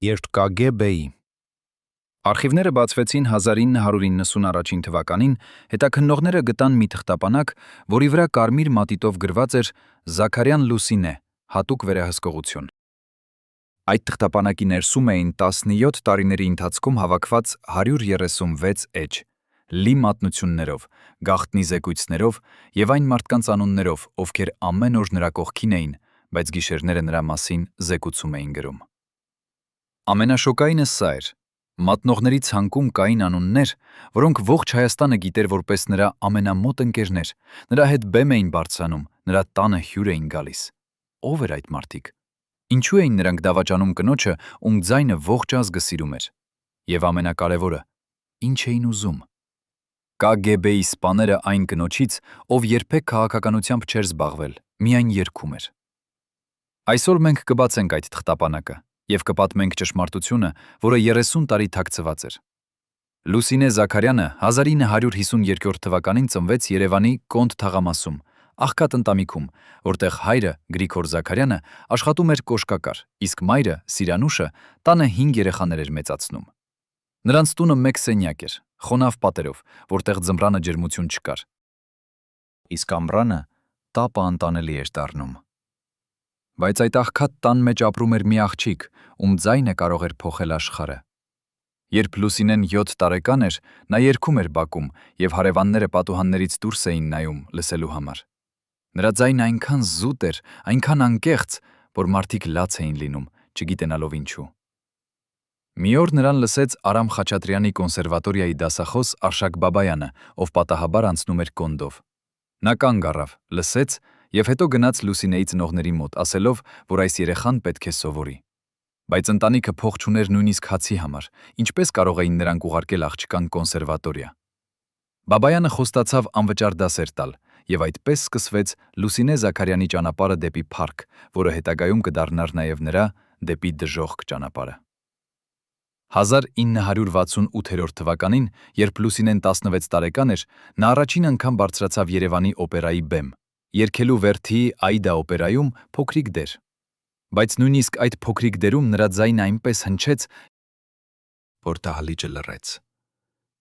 Երբ KGB-ի Արխիվները բացվեցին 1991 թվականին, հետաքննողները գտան մի թղթապանակ, որի վրա կարմիր մատիտով գրված էր Զաքարյան Լուսինե, հատուկ վերահսկողություն։ Այդ թղթապանակի ներսում էին 17 տարիների ընթացքում հավաքված 136 էջ, լի մատնություններով, գաղտնի զեկույցներով և այն մարդկանց անուններով, ովքեր ամեն օր նրա կողքին էին, բայց գիշերները նրա մասին զեկուցում էին գրում։ Ամենաշոկայինը սա էր. մատնողների ցանկում կային անուններ, որոնք ողջ Հայաստանը գիտեր որպես նրա ամենամոտ ընկերներ, նրա հետ բեմ էին բարձրանում, նրա տանը հյուր էին գալիս։ Ո՞վ էր այդ մարդիկ։ Ինչու էին նրանք դավաճանում կնոջը, ում ձայնը ողջ ազգը սիրում էր։ Եվ ամենակարևորը, ինչ էին ուզում։ KGB-ի սպաները այն կնոջից, ով երբեք քաղաքականությամբ չէր զբաղվել, միայն երգում էր։ Այսօր մենք կբացենք այդ թղթապանակը և կպատմենք ճշմարտությունը, որը 30 տարի թաքցված էր։ Լուսինե Զաքարյանը 1952 թվականին ծնվեց Երևանի Կոնդ թաղամասում, աղքատ ընտանիքում, որտեղ հայրը Գրիգոր Զաքարյանը աշխատում էր կոշկակար, իսկ մայրը Սիրանուշը տանը 5 երեխաներ էր մեծացնում։ Նրանց տունը մեկ սենյակ էր, խոնավ պատերով, որտեղ ձմռանը ջերմություն չկար։ Իսկ ամռանը տապը անտանելի էր դառնում։ Բայց այդ աղքատ տան մեջ ապրում էր մի աղջիկ, ում ձայնը կարող էր փոխել աշխարհը։ Երբ Լուսինեն 7 տարեկան էր, նա երգում էր բակում, և հարևանները պատուհաններից դուրս էին նայում լսելու համար։ Նրա ձայնը այնքան զուտ էր, այնքան անկեղծ, որ մարդիկ լաց էին լինում, չգիտենալով ինչու։ Մի օր նրան լսեց Արամ Խաչատրյանի կոնսերվատորիայի դասախոս Արշակ Բաբայանը, ով պատահաբար անցնում էր Կոնդով։ Նա կանգ առավ, լսեց և հետո գնաց Լուսինեի ծնողների մոտ, ասելով, որ այս երեխան պետք է սովորի։ Բայց ընտանիքը փող չուներ նույնիսկ հացի համար, ինչպես կարող էին նրանք ուղարկել աղջկան կոնսերվատորիա։ Բաբայանը խոստացավ անվճար դասեր տալ, և այդպես սկսվեց Լուսինե Զաքարյանի ճանապարհը դեպի փառք, որը հետագայում կդառնար նաև նրա դեպի դժոխք ճանապարհը։ 1968 թվականին, երբ Լուսինեն 16 տարեկան էր, նա առաջին անգամ բարձրացավ Երևանի օպերայի բեմ, երգելու Վերթիի Աիդա օպերայում փոքրիկ դեր։ Բայց նույնիսկ այդ փոքրիկ դերում նրա ձայնը այնպես հնչեց, որ դահլիճը լռեց։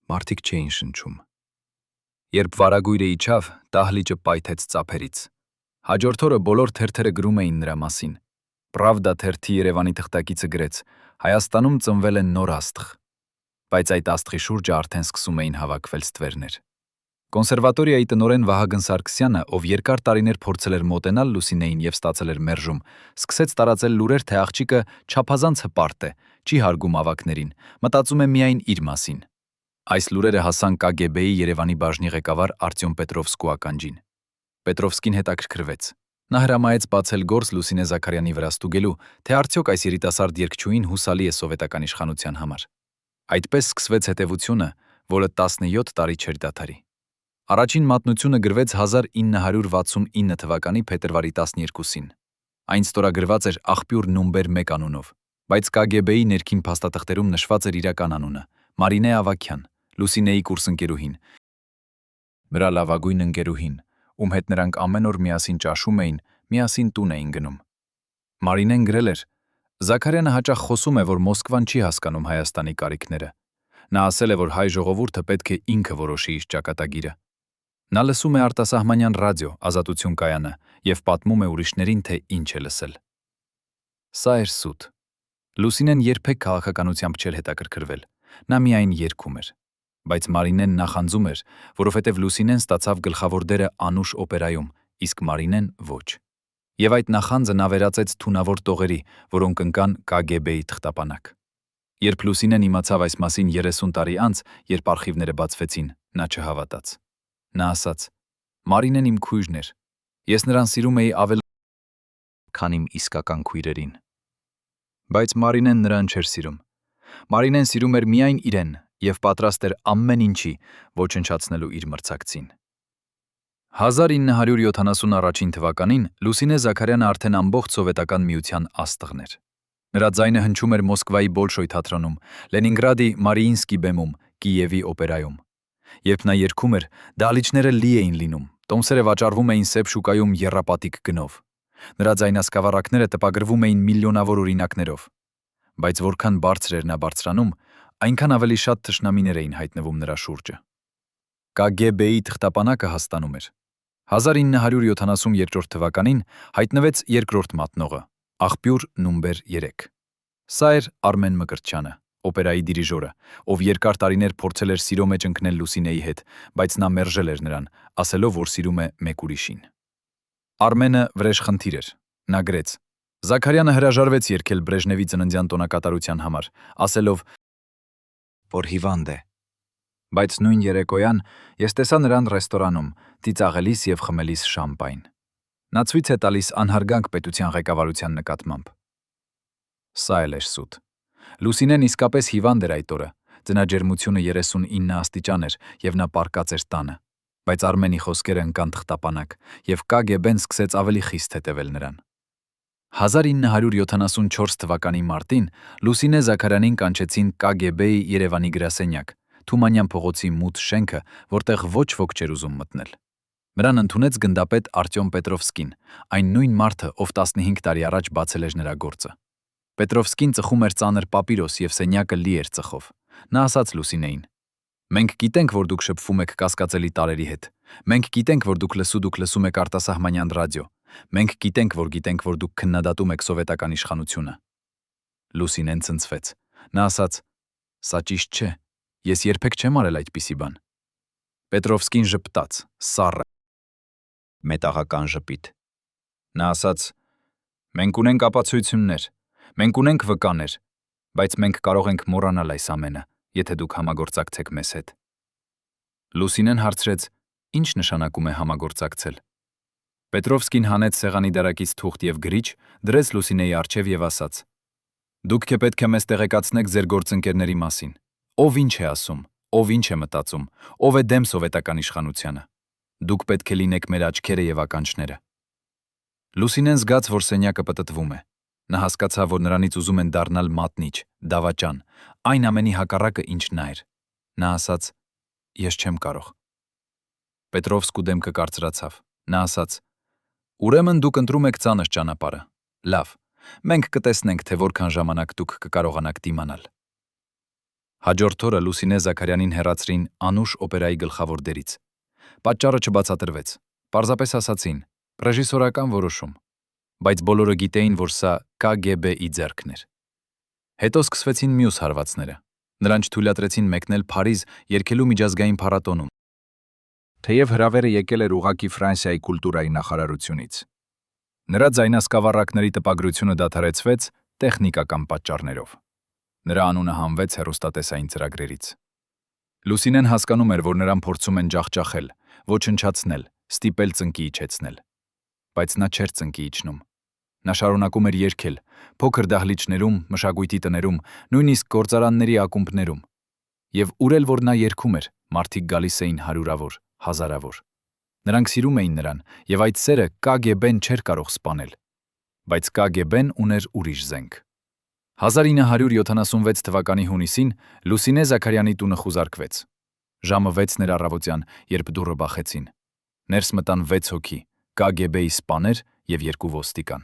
Մարդիկ չէին շնչում։ Երբ վարագույրը իջավ, դահլիճը պայթեց ծափերից։ Հաջորդ օրը բոլոր թերթերը գրում էին նրա մասին։ Պրավդա թերթի Երևանի թղթակիցը գրեց. Հայաստանում ծնվել է նոր աստղ։ Բայց այդ աստղի շուրջը արդեն սկսում էին հավաքվել ստվերներ։ Կոնսերվատորիայի տնօրեն Վահագն Սարգսյանը, ով երկար տարիներ փորձել էր մոտենալ Լուսինեին և ստացել էր մերժում, սկսեց տարածել լուրեր, թե աղջիկը չափազանց հպարտ է, չի հարգում ավագներին, մտածում է միայն իր մասին։ Այս լուրերը հասան KGB-ի Երևանի բաժնի ղեկավար Արտյոմ Պետրովսկու ականջին։ Պետրովսկին հետաքրքրվեց։ Նա հրամայեց բացել գործ Լուսինե Զաքարյանի վրա ստուգելու, թե արդյոք այս երիտասարդ երգչուհին հուսալի է սովետական իշխանության համար։ Այդպես սկսվեց հետևությունը, որը 17 տարի չէր դադարի։ Առաջին մատնությունը գրվեց 1969 թվականի փետրվարի 12-ին։ Այն ստորագրված էր աղբյուր նումբեր 1 անունով, բայց KGB-ի ներքին փաստաթղթերում նշված էր իրական անունը՝ Մարինե Ավագյան, Լուսինեի կուրսընկերուհին, նրա լավագույն ընկերուհին, ում հետ նրանք ամեն օր միասին ճաշում էին, միասին տուն էին գնում։ Մարինեն գրել էր. Զաքարյանը հաճախ խոսում է, որ Մոսկվան չի հասկանում Հայաստանի կարիքները։ Նա ասել է, որ հայ ժողովուրդը պետք է ինքը որոշի իր ճակատագիրը։ Նա լսում է արտասահմանյան ռադիո Ազատություն կայանը և պատմում է ուրիշներին, թե ինչ է լսել։ Սա էր սուտ։ Լուսինեն երբեք քաղաքականությամբ չէր հետաքրքրվել, նա միայն երգում էր։ Բայց Մարինեն նախանձում էր, որովհետև Լուսինեն ստացավ գլխավոր դերը Անուշ օպերայում, իսկ Մարինեն ոչ։ Եվ այդ նախանձը նա վերածեց թունավոր տողերի, որոնք ընկան KGB-ի թղթապանակ։ Երբ Լուսինեն իմացավ այս մասին 30 տարի անց, երբ արխիվները բացվեցին, նա չհավատաց։ Նա ասաց. Մարինեն իմ քույրն էր։ Ես նրան սիրում էի ավելի, քան իմ իսկական քույրերին։ Բայց Մարինեն նրան չէր սիրում։ Մարինեն սիրում էր միայն իրեն և պատրաստ էր ամեն ինչի ոչնչացնելու իր մրցակցին։ 1971 թվականին Լուսինե Զաքարյանը արդեն ամբողջ սովետական միության աստղն էր։ Նրա ձայնը հնչում էր Մոսկվայի Բոլշոյ թատրոնում, Լենինգրադի Մարիինսկի բեմում, Կիևի օպերայում։ Երբ նա երգում էր, դահլիճները լի էին լինում, տոմսերը վաճառվում էին սև շուկայում եռապատիկ գնով։ Նրա ձայնասկավառակները տպագրվում էին միլիոնավոր օրինակներով։ բայց որքան բարձր էր նա բարձրանում, այնքան ավելի շատ թշնամիներ էին հայտնվում նրա շուրջը։ KGB-ի թղթապանակը հաստանում էր։ 1972 թվականին հայտնվեց երկրորդ մատնողը, աղբյուր նումբեր 3։ Սա էր Արմեն Մկրտչյանը, օպերայի դիրիժորը, ով երկար տարիներ փորձել էր սիրո մեջ ընկնել Լուսինեի հետ, բայց նա մերժել էր նրան, ասելով, որ սիրում է մեկ ուրիշին։ Արմենը վրեժխնդիր էր։ Նա գրեց. Զաքարյանը հրաժարվեց երգել Բրեժնևի ծննդյան տոնակատարության համար, ասելով, որ հիվանդ է։ Բայց նույն երեկոյան ես տեսա նրան ռեստորանում, ծիծաղելիս եւ խմելիս շամպայն։ Նա ցույց է տալիս անհարգանք պետության ղեկավարության նկատմամբ։ Սա էլ էր սուտ։ Լուսինեն իսկապես հիվանդ էր այդ օրը, ծնաջերմությունը 39 աստիճան էր եւ նա պառկած էր տանը, բայց Արմենի խոսքերը ընկան թղթապանակ եւ KGB-ն սկսեց ավելի խիստ հետևել նրան։ 1974 թվականի մարտին Լուսինե Զաքարյանին կանչեցին KGB-ի Երևանի գրասենյակ, Թումանյան փողոցի մութ շենքը, որտեղ ոչ ոք չէր ուզում մտնել։ Նրան ընդունեց գնդապետ Արտյոմ Պետրովսկին, այն նույն մարդը, ով 15 տարի առաջ բացել էր նրա գործը։ Պետրովսկին ծխում էր ծանր պապիրոս եւ սենյակը լի էր ծխով։ Նա ասաց Լուսինեին. «Մենք գիտենք, որ դուք շփվում եք կասկածելի տարերի հետ։ Մենք գիտենք, որ դուք լսում եք արտասահմանյան ռադիո։ Մենք գիտենք, որ դուք քննադատում եք սովետական իշխանությունը»։ Լուսինեն ցնցվեց։ Նա ասաց. «Սա ճիշտ չէ։ Ես երբեք չեմ արել այդպիսի բան»։ Պետրովսկին ժպտաց, սառը, մետաղական ժպիտ։ Նա ասաց. «Մենք ունենք ապացույցություններ, մենք ունենք վկաներ, բայց մենք կարող ենք մոռանալ այս ամենը, եթե դուք համագործակցեք մեզ հետ»։ Լուսինեն հարցրեց. «Ինչ նշանակում է համագործակցել»։ Պետրովսկին հանեց սեղանի դարակից թուղթ եւ գրիչ, դրեց Լուսինեի առջև եւ ասաց. «Դուք պետք է մեզ տեղեկացնեք ձեր գործընկերների մասին։ Ով ինչ է ասում, ով ինչ է մտածում, ով է դեմ սովետական իշխանությանը։ Դուք պետք է լինեք մեր աչքերը եւ ականջները»։ Լուսինեն զգաց, որ սենյակը պտտվում է։ Նա հասկացավ, որ նրանից ուզում են դառնալ մատնիչ, դավաճան, այն ամենի հակառակը, ինչ նա էր։ Նա ասաց. «Ես չեմ կարող»։ Պետրովսկու դեմքը կարծրացավ։ Նա ասաց. «Ուրեմն դուք ընտրում եք ծանր ճանապարհը։ Լավ, մենք կտեսնենք, թե որքան ժամանակ դուք կկարողանաք դիմանալ»։ Հաջորդ օրը Լուսինե Զաքարյանին հեռացրին Անուշ օպերայի գլխավոր դերից։ Պատճառը չբացատրվեց։ Պարզապես ասացին. ռեժիսորական որոշում։ Բայց բոլորը գիտեին, որ սա KGB-ի ձեռքն էր։ Հետո սկսվեցին մյուս հարվածները։ Նրան չթույլատրեցին մեկնել Փարիզ երգելու միջազգային փառատոնում, թեև հրավերը եկել էր ուղղակի Ֆրանսիայի կուլտուրայի նախարարությունից։ Նրա ձայնասկավառակների տպագրությունը դադարեցվեց տեխնիկական պատճառներով։ Նրա անունը հանվեց հեռուստատեսային ծրագրերից։ Լուսինեն հասկանում էր, որ նրան փորձում են ջախջախել, ոչնչացնել, ստիպել ծնկի իջեցնել։ Բայց նա չէր ծնկի իջնում։ Նա շարունակում էր երգել, փոքր դահլիճներում, մշակույթի տներում, նույնիսկ գործարանների ակումբներում։ Եվ ուր էլ որ նա երգում էր, մարդիկ գալիս էին հարյուրավոր, հազարավոր։ Նրանք սիրում էին նրան, եւ այդ սերը KGB-ն չէր կարող սպանել։ Բայց KGB-ն ուներ ուրիշ զենք։ 1976 թվականի հունիսին Լուսինե Զաքարյանի տունը խուզարկվեց։ Ժամը 6-ն էր առավոտյան, երբ դուռը բախեցին։ Ներս մտան 6 հոգի, KGB-ի սպաներ եւ 2 ոստիկան։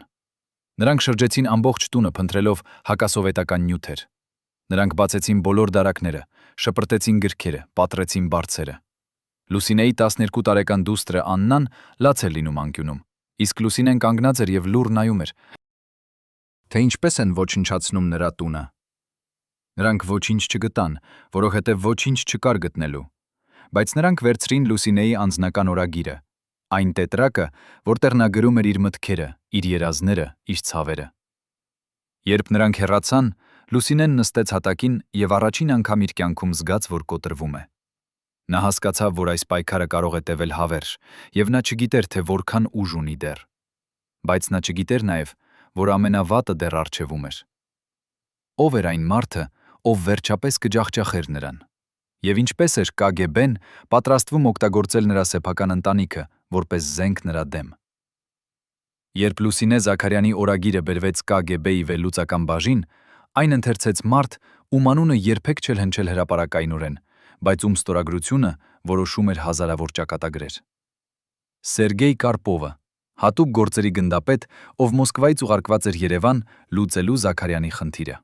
Նրանք շրջեցին ամբողջ տունը, փնտրելով հակասովետական նյութեր։ Նրանք բացեցին բոլոր դարակները, շպրտեցին գրքերը, պատռեցին բարձերը։ Լուսինեի 12 տարեկան դուստրը Աննան լաց էր լինում անկյունում, իսկ Լուսինեն կանգնած էր եւ լուռ նայում էր, թե ինչպես են ոչնչացնում նրա տունը։ Նրանք ոչինչ չգտան, որովհետև ոչինչ չկար գտնելու, բայց նրանք վերցրին Լուսինեի անձնական օրագիրը, այն տետրակը, որտեղ նա գրում էր իր մտքերը, իր երազները, իր ցավերը։ Երբ նրանք հեռացան, Լուսինեն նստեց հատակին եւ առաջին անգամ իր կյանքում զգաց, որ կոտրվում է։ Նա հասկացավ, որ այս պայքարը կարող է տևել հավերժ, եւ նա չգիտեր, թե որքան ուժ ունի դեռ։ Բայց նա չգիտեր նաեւ, որ ամենավատը դեռ առջևում էր։ Ով էր այն մարդը, ով վերջապես կջախջախեր նրան։ Եվ ինչպես էր KGB-ն պատրաստվում օգտագործել նրա սեփական ընտանիքը, որպես զենք նրա դեմ։ Երբ Լուսինե Զաքարյանի օրագիրը բերվեց KGB-ի վերլուծական բաժին, այն ընթերցեց մարդ, ում անունը երբեք չէր հնչել հրապարակայնորեն, բայց ում ստորագրությունը որոշում էր հազարավոր ճակատագրեր։ Սերգեյ Կարպովը, հատուկ գործերի գնդապետ, ով Մոսկվայից ուղարկված էր Երևան լուծելու Զաքարյանի խնդիրը։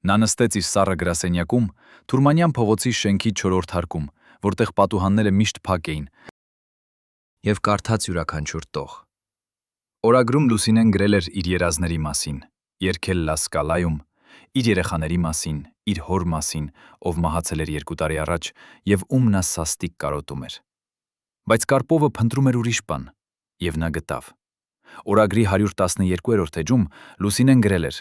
Նա նստեց իր սառը գրասենյակում, Թուրմանյան փողոցի շենքի 4-րդ հարկում, որտեղ պատուհանները միշտ փակ էին, եւ կարդաց յուրաքանչյուր տող։ Օրագրում Լուսինեն գրել էր իր երազների մասին, երգել Լա Սկալայում, իր երեխաների մասին, իր հոր մասին, ով մահացել էր 2 տարի առաջ եւ ում նա սաստիկ կարոտում էր։ Բայց Կարպովը փնտրում էր ուրիշ բան, եւ նա գտավ։ Օրագրի 112-րդ էջում Լուսինեն գրել էր.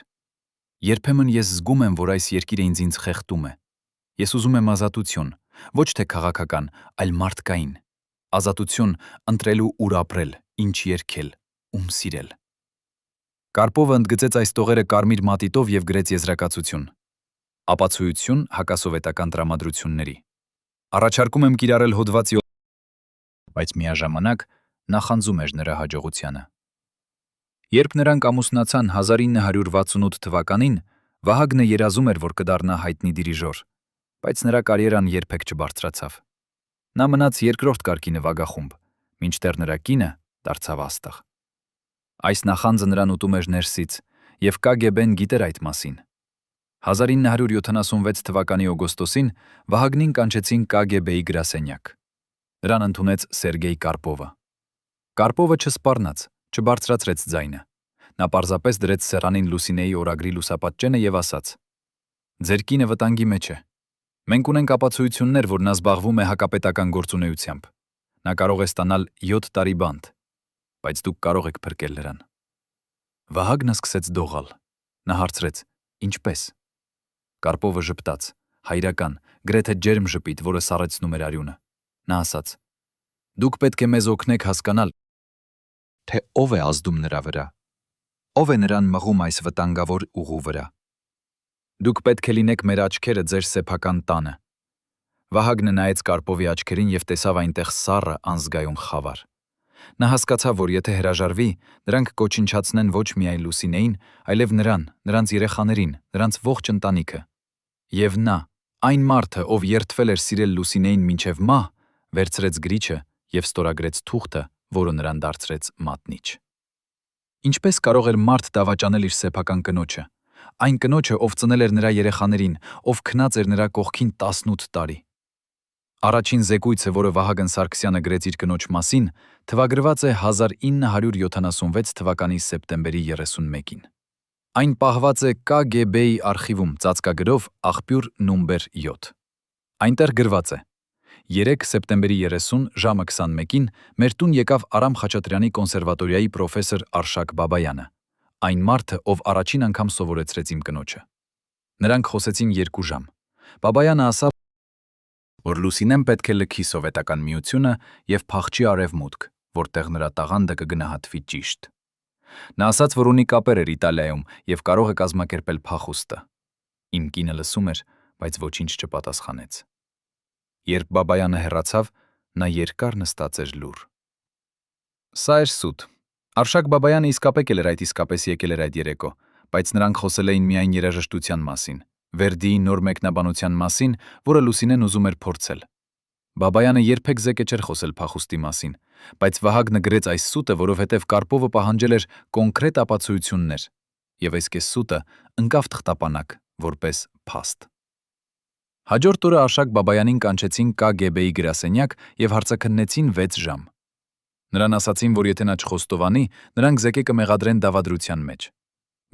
«Երբեմն ես զգում եմ, որ այս երկիրը ինձ խեղդում է։ Ես ուզում եմ ազատություն, ոչ թե քաղաքական, այլ մարդկային։ Ազատություն ընտրելու ուր ապրել, ինչ երգել, ում սիրել»։ Կարպովը ընդգծեց այս տողերը կարմիր մատիտով եւ գրեց եզրակացություն. «Ապացույցություն հակասովետական տրամադրությունների։ Առաջարկում եմ կիրառել հոդվածի», բայց միաժամանակ նախանձում էր նրա հաջողությանը։ Երբ նրանք ամուսնացան 1968 թվականին, Վահագնը երազում էր, որ կդառնա հայտնի դիրիժոր, բայց նրա կարիերան երբեք չբարձրացավ։ Նա մնաց երկրորդ կարգի նվագախումբ, մինչդեռ նրա կինը դարձավ աստղ։ Այս նախանձը նրան ուտում էր ներսից, եւ KGB-ն գիտեր այդ մասին։ 1976 թվականի օգոստոսին Վահագնին կանչեցին KGB-ի գրասենյակ։ Նրան ընդունեց Սերգեյ Կարպովը։ Կարպովը չսպառնաց, չբարձրացրեց ձայնը։ Նա պարզապես դրեց սեղանին Լուսինեի օրագրի լուսապատճենը եւ ասաց. «Ձեր կինը վտանգի մեջ է։ Մենք ունենք ապացույցություններ, որ նա զբաղվում է հակապետական գործունեությամբ։ Նա կարող է ստանալ 7 տարի բանտ, բայց դուք կարող եք փրկել նրան»։ Վահագնը սկսեց դողալ։ Նա հարցրեց. «Ինչպես»։ Կարպովը ժպտաց, հայրական, գրեթե ջերմ ժպիտ, որը սառեցնում էր արյունը։ Նա ասաց. «Դուք պետք է մեզ օգնեք հասկանալ, թե ով է ազդում նրա վրա, ով է նրան մղում այս վտանգավոր ուղու վրա։ Դուք պետք է լինեք մեր աչքերը ձեր սեփական տանը»։ Վահագնը նայեց Կարպովի աչքերին եւ տեսավ այնտեղ սառը անզգայուն խավար։ Նա հասկացավ, որ եթե հրաժարվի, նրանք կոչնչացնեն ոչ միայն Լուսինեին, այլև նրան, նրանց երեխաներին, նրանց ողջ ընտանիքը։ Եվ նա, այն մարդը, ով երդվել էր սիրել Լուսինեին մինչև մահ, վերցրեց գրիչը եւ ստորագրեց թուղթը, որը նրան դարձրեց մատնիչ։ Ինչպես կարող էր մարդ դավաճանել իր սեփական կնոջը, այն կնոջը, ով ծնել էր նրա երեխաներին, ով քնած էր նրա կողքին 18 տարի։ Առաջին զեկույցը, որը Վահագն Սարգսյանը գրեց իր կնոջ մասին, թվագրված է 1976 թվականի սեպտեմբերի 31-ին։ Այն պահված է KGB-ի արխիվում ծածկագրով աղբյուր նումբեր 7։ Այնտեղ գրված է. 3 սեպտեմբերի 30 ժամը 21-ին մեր տուն եկավ Արամ Խաչատրյանի կոնսերվատորիայի պրոֆեսոր Արշակ Բաբայանը, այն մարդը, ով առաջին անգամ սովորեցրեց իմ կնոջը։ Նրանք խոսեցին 2 ժամ։ Բաբայանը ասավ, որ Լուսինեն պետք է լքի Սովետական Միությունը եւ փախչի արևմուտք, որտեղ նրա տաղանդը կգնահատվի ճիշտ։ Նա ասաց, որ ունի կապեր էր Իտալիայում եւ կարող է կազմակերպել փախուստը։ Իմ կինը լսում էր, բայց ոչինչ չպատասխանեց։ Երբ Բաբայանը հեռացավ, նա երկար նստած էր լուռ։ Սա էր սուտ։ Արշակ Բաբայանը իսկապես եկել էր այդ երեկո, բայց նրանք խոսել էին միայն երաժշտության մասին, Վերդիի նոր մեկնաբանության մասին, որը Լուսինեն ուզում էր փորձել։ Բաբայանը երբեք զեկե չէր խոսել փախուստի մասին, բայց Վահագնը գրեց այս սուտը, որովհետև Կարպովը պահանջել էր կոնկրետ ապացույցություններ, եւ այս կեսսուտը ընկավ թղթապանակ, որպես փաստ։ Հաջորդ օրը Արշակ Բաբայանին կանչեցին KGB-ի գրասենյակ եւ հարցաքննեցին 6 ժամ։ Նրան ասացին, որ եթե նա չխոստովանի, նրանք զեկե կմեղադրեն դավադրության մեջ։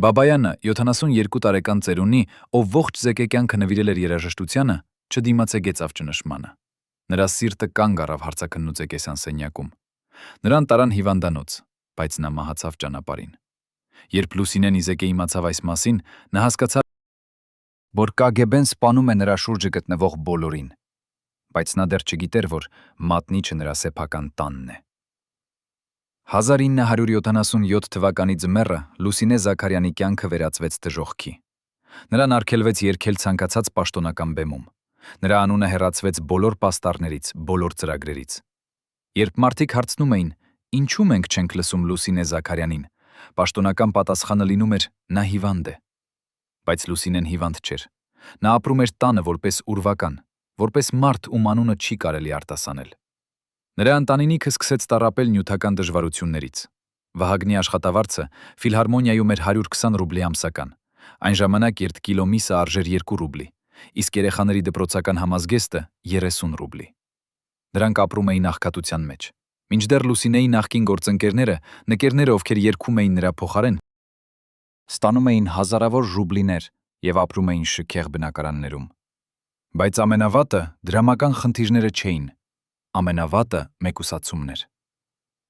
Բաբայանը, 72 տարեկան ծերունի, ով ողջ զեկե կյանքը նվիրել էր երաժշտությանը, չդիմացեգեց ճնշմանը։ Նրա սիրտը կանգ առավ հարցաքննուց սենյակում։ Նրան տարան հիվանդանոց, բայց նա մահացավ ճանապարհին։ Երբ Լուսինեն Իզեկե իմացավ այս մասին, նա հասկացավ, որ KGB-ն սպանում է նրա շուրջը գտնվող բոլորին, բայց նա դեռ չգիտեր, որ մատնիչը նրա սեփական տանն է։ 1977 թվականի ձմեռը Լուսինե Զաքարյանի կյանքը վերածվեց դժոխքի։ Նրան արգելվեց երգել ցանկացած պաշտոնական բեմում։ Նրա անունը հեռացվեց բոլոր պաստառներից, բոլոր ծրագրերից։ Երբ մարդիկ հարցնում էին, ինչու մենք չենք լսում Լուսինե Զաքարյանին, պաշտոնական պատասխանը լինում էր՝ նա հիվանդ է։ Բայց Լուսինեն հիվանդ չէր։ Նա ապրում էր տանը որպես ուրվական, որպես մարդ, ում անունը չի կարելի արտասանել։ Նրա ընտանիքը սկսեց տառապել նյութական դժվարություններից։ Վահագնի աշխատավարձը ֆիլհարմոնիայում էր 120 ռուբլի ամսական, Այն ժամանակ երթ կիլո միսը արժեր 2 ռուբլի, իսկ երեխաների դպրոցական համազգեստը 30 ռուբլի։ Նրանք ապրում էին աղքատության մեջ։ Մինչդեռ Լուսինեի նախկին գործընկերները, նկերները, ովքեր երգում էին նրա փոխարեն, ստանում էին հազարավոր ռուբլիներ եւ ապրում էին շքեղ բնակարաններում։ Բայց ամենավատը դրամական խնդիրները չէին, ամենավատը մեկուսացումն էր։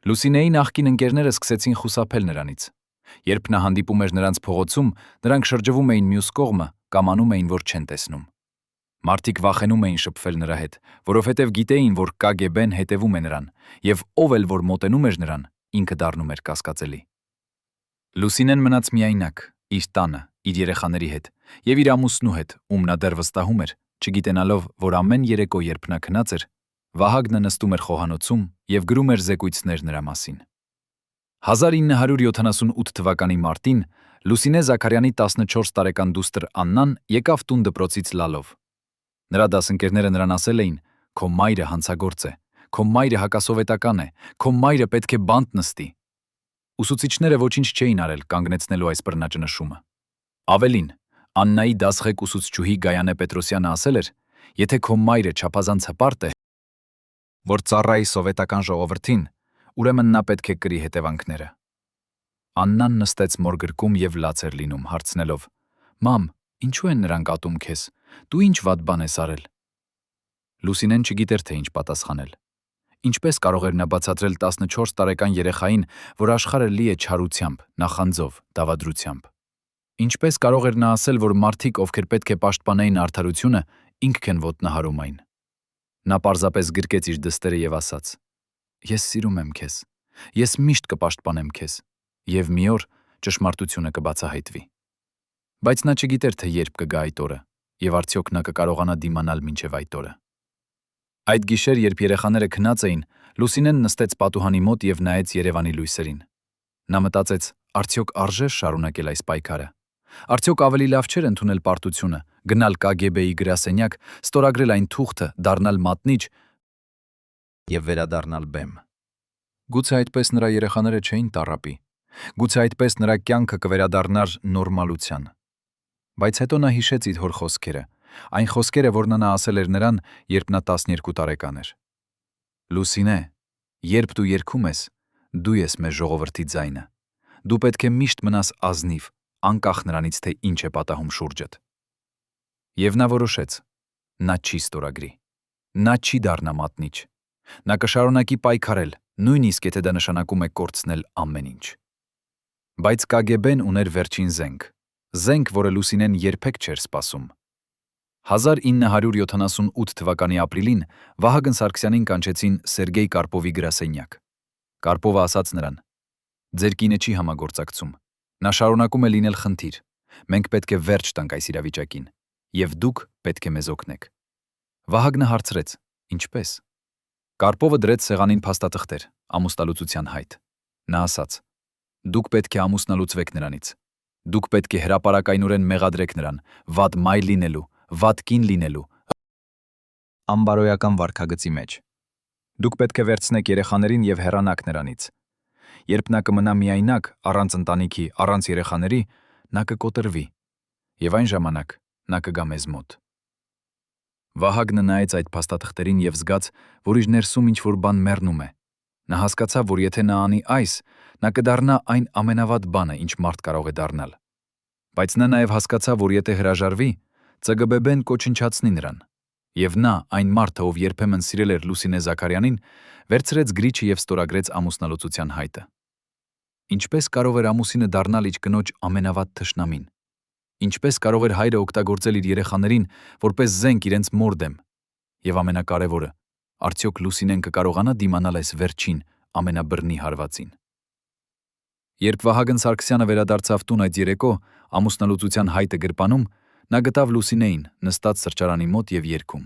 Լուսինեի նախկին ընկերները սկսեցին խուսափել նրանից։ Երբ նա հանդիպում էր նրանց փողոցում, նրանք շրջվում էին մյուս կողմը կամ անում էին, որ չեն տեսնում։ Մարդիկ վախենում էին շփվել նրա հետ, որովհետև գիտեին, որ KGB-ն հետևում է նրան, եւ ով էլ որ մոտենում էր նրան, ինքը դառնում էր կասկածելի։ Լուսինեն մնաց միայնակ, իր տանը, իր երեխաների հետ, եւ իր ամուսնու հետ, ում նա դեռ վստահում էր, չգիտենալով, որ ամեն երեկո, երբ նա քնած էր, Վահագնը նստում էր խոհանոցում եւ գրում էր զեկույցներ նրա մասին։ 1978 թվականի մարտին Լուսինե Զաքարյանի 14 տարեկան դուստր Աննան եկավ տուն դպրոցից լալով։ Նրա դասընկերները նրան ասել էին. «Քո մայրը հանցագործ է, քո մայրը հակասովետական է, քո մայրը պետք է բանտ նստի»։ Ուսուցիչները ոչինչ չէին արել կանգնեցնելու այս բռնաճնշումը։ Ավելին, Աննայի դասղեկ ուսուցչուհի Գայանե Պետրոսյանը ասել էր. «Եթե քո մայրը չափազանց հպարտ է, որ ծառայի սովետական ժողովրդին, ուրեմն նա պետք է կրի հետևանքները»։ Աննան նստեց մոր գրկում եւ լաց էր լինում, հարցնելով. «Մամ, ինչու են նրանք ատում քեզ, դու ինչ վատ բան ես արել»։ Լուսինեն չգիտեր, թե ինչ պատասխանել։ Ինչպես կարող էր նա բացատրել 14 տարեկան երեխային, որ աշխարհը լի է չարությամբ, նախանձով, դավադրությամբ։ Ինչպես կարող էր նա ասել, որ մարդիկ, ովքեր պետք է պաշտպանեին արդարությունը, ինքք են ոտնահարում այն։ Նա պարզապես գրկեց իր դստերը եւ ասաց. «Ես սիրում եմ քեզ, ես միշտ կպաշտպանեմ քեզ, եւ մի օր ճշմարտությունը կբացահայտվի»։ Բայց նա չգիտեր, թե երբ կգա այդ օրը, եւ արդյոք նա կկարողանա դիմանալ մինչեւ այդ օրը։ Այդ գիշեր, երբ երեխաները քնած էին, Լուսինեն նստեց պատուհանի մոտ եւ նայեց Երևանի լույսերին։ Նա մտածեց, արդյոք արժե շարունակել այս պայքարը։ Արդյոք ավելի լավ չէր ընդունել պարտությունը, գնալ KGB-ի գրասենյակ, ստորագրել այն թուղթը, դառնալ մատնիչ եւ վերադառնալ բեմ։ Գուցե այդպես նրա երեխաները չէին տառապի։ Գուցե այդպես նրա կյանքը կվերադառնար նորմալության։ Բայց հետո նա հիշեց իր հոր խոսքերը, այն խոսքերը, որ նա ասել էր նրան, երբ նա 12 տարեկան էր։ Լուսինե, երբ դու երգում ես, դու ես մեր ժողովրդի ձայնը։ Դու պետք է միշտ մնաս ազնիվ, անկախ նրանից, թե ինչ է պատահում շուրջդ։ Եվ նա որոշեց. նա չի ստորագրի։ Նա չի դառնա մատնիչ։ Նա կշարունակի պայքարել, նույնիսկ եթե դա նշանակում է կորցնել ամեն ինչ։ Բայց KGB-ն ուներ վերջին զենք, որը Լուսինեն երբեք չէր սպասում։ 1978 թվականի ապրիլին Վահագն Սարգսյանին կանչեցին Սերգեյ Կարպովի գրասենյակ։ Կարպովը ասաց նրան. «Ձեր կինը չի համագործակցում։ Նա շարունակում է լինել խնդիր։ Մենք պետք է վերջ տանք այս իրավիճակին, եւ դուք պետք է մեզ օգնեք»։ Վահագնը հարցրեց. «Ինչպես»։ Կարպովը դրեց սեղանին փաստաթղթեր, ամուսնալուծության հայտ։ Նա ասաց. «Դուք պետք է ամուսնալուծվեք նրանից։ Դուք պետք է հրապարակայնորեն մեղադրեք նրան, վատ մայր լինելու, վատ կին լինելու, անբարոյական վարքագծի մեջ։ Դուք պետք է վերցնեք երեխաներին եւ հեռանաք նրանից։ Երբ նա կմնա միայնակ, առանց ընտանիքի, առանց երեխաների, նա կկոտրվի, եւ այն ժամանակ նա կգա մեզ մոտ»։ Վահագնը նայեց այդ փաստաթղթերին եւ զգաց, որ իր ներսում ինչ-որ բան մեռնում է։ Նա հասկացավ, որ եթե նա անի այս, նա կդառնա այն ամենավատ բանը, ինչ մարդ կարող է դառնալ։ Բայց նա նաեւ հասկացավ, որ եթե հրաժարվի, CGB-ն կոչնչացնի նրան։ Եվ նա, այն մարդը, ով երբեմն սիրել էր Լուսինե Զաքարյանին, վերցրեց գրիչը եւ ստորագրեց ամուսնալուծության հայտը։ Ինչպես կարող էր ամուսինը դառնալ իր կնոջ ամենավատ թշնամին։ Ինչպես կարող էր հայրը օգտագործել իր երեխաներին որպես զենք իրենց մոր դեմ։ Եվ ամենակարևորը, արդյոք Լուսինեն կկարողանա դիմանալ այս վերջին ամենաբռնի հարվածին։ Երբ Վահագն Սարգսյանը վերադարձավ տուն այդ երեկո, ամուսնալուծության հայտը գրպանում, նա գտավ Լուսինեին նստած սրճարանի մոտ եւ երգում։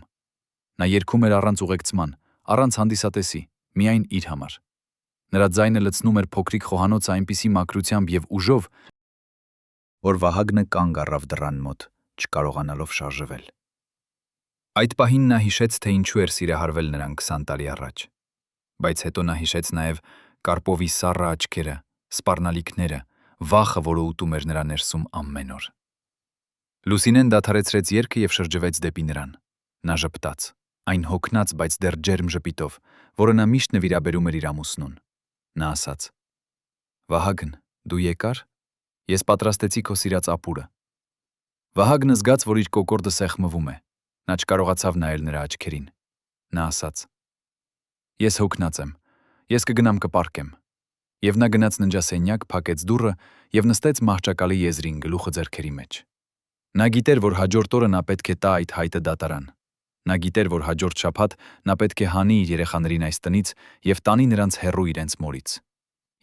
Նա երգում էր առանց ուղեկցման, առանց հանդիսատեսի, միայն իր համար։ Նրա ձայնը լցնում էր փոքրիկ խոհանոցը այնպիսի մաքրությամբ եւ ուժով, որ Վահագնը կանգ առավ դռան մոտ, չկարողանալով շարժվել։ Այդ պահին նա հիշեց, թե ինչու էր սիրահարվել նրան 20 տարի առաջ։ Բայց հետո նա հիշեց նաեւ Կարպովի սառը աչքերը, սպառնալիքները, վախը, որը ուտում էր նրա ներսում ամեն օր։ Լուսինեն դադարեցրեց երգը և շրջվեց դեպի նրան։ Նա ժպտաց, այն հոգնած, բայց դեռ ջերմ ժպիտով, որը նա միշտ նվիրաբերում էր իր ամուսնուն։ Նա ասաց. «Վահագն, դու եկար։ Ես պատրաստեցի քո սիրած ապուրը»։ Վահագնը զգաց, որ իր կոկորդը սեղմվում է։ Նա չկարողացավ նայել նրա աչքերին։ Նա ասաց. «Ես հոգնած եմ։ Ես կգնամ կպառկեմ»։ Եվ նա գնաց ննջասենյակ, փակեց դուռը և նստեց մահճակալի եզրին, գլուխը ձեռքերի մեջ։ Նա գիտեր, որ հաջորդ օրը նա պետք է տա այդ հայտը դատարան։ Նա գիտեր, որ հաջորդ շաբաթ նա պետք է հանի իր երեխաներին այս տնից և տանի նրանց հեռու իրենց մորից։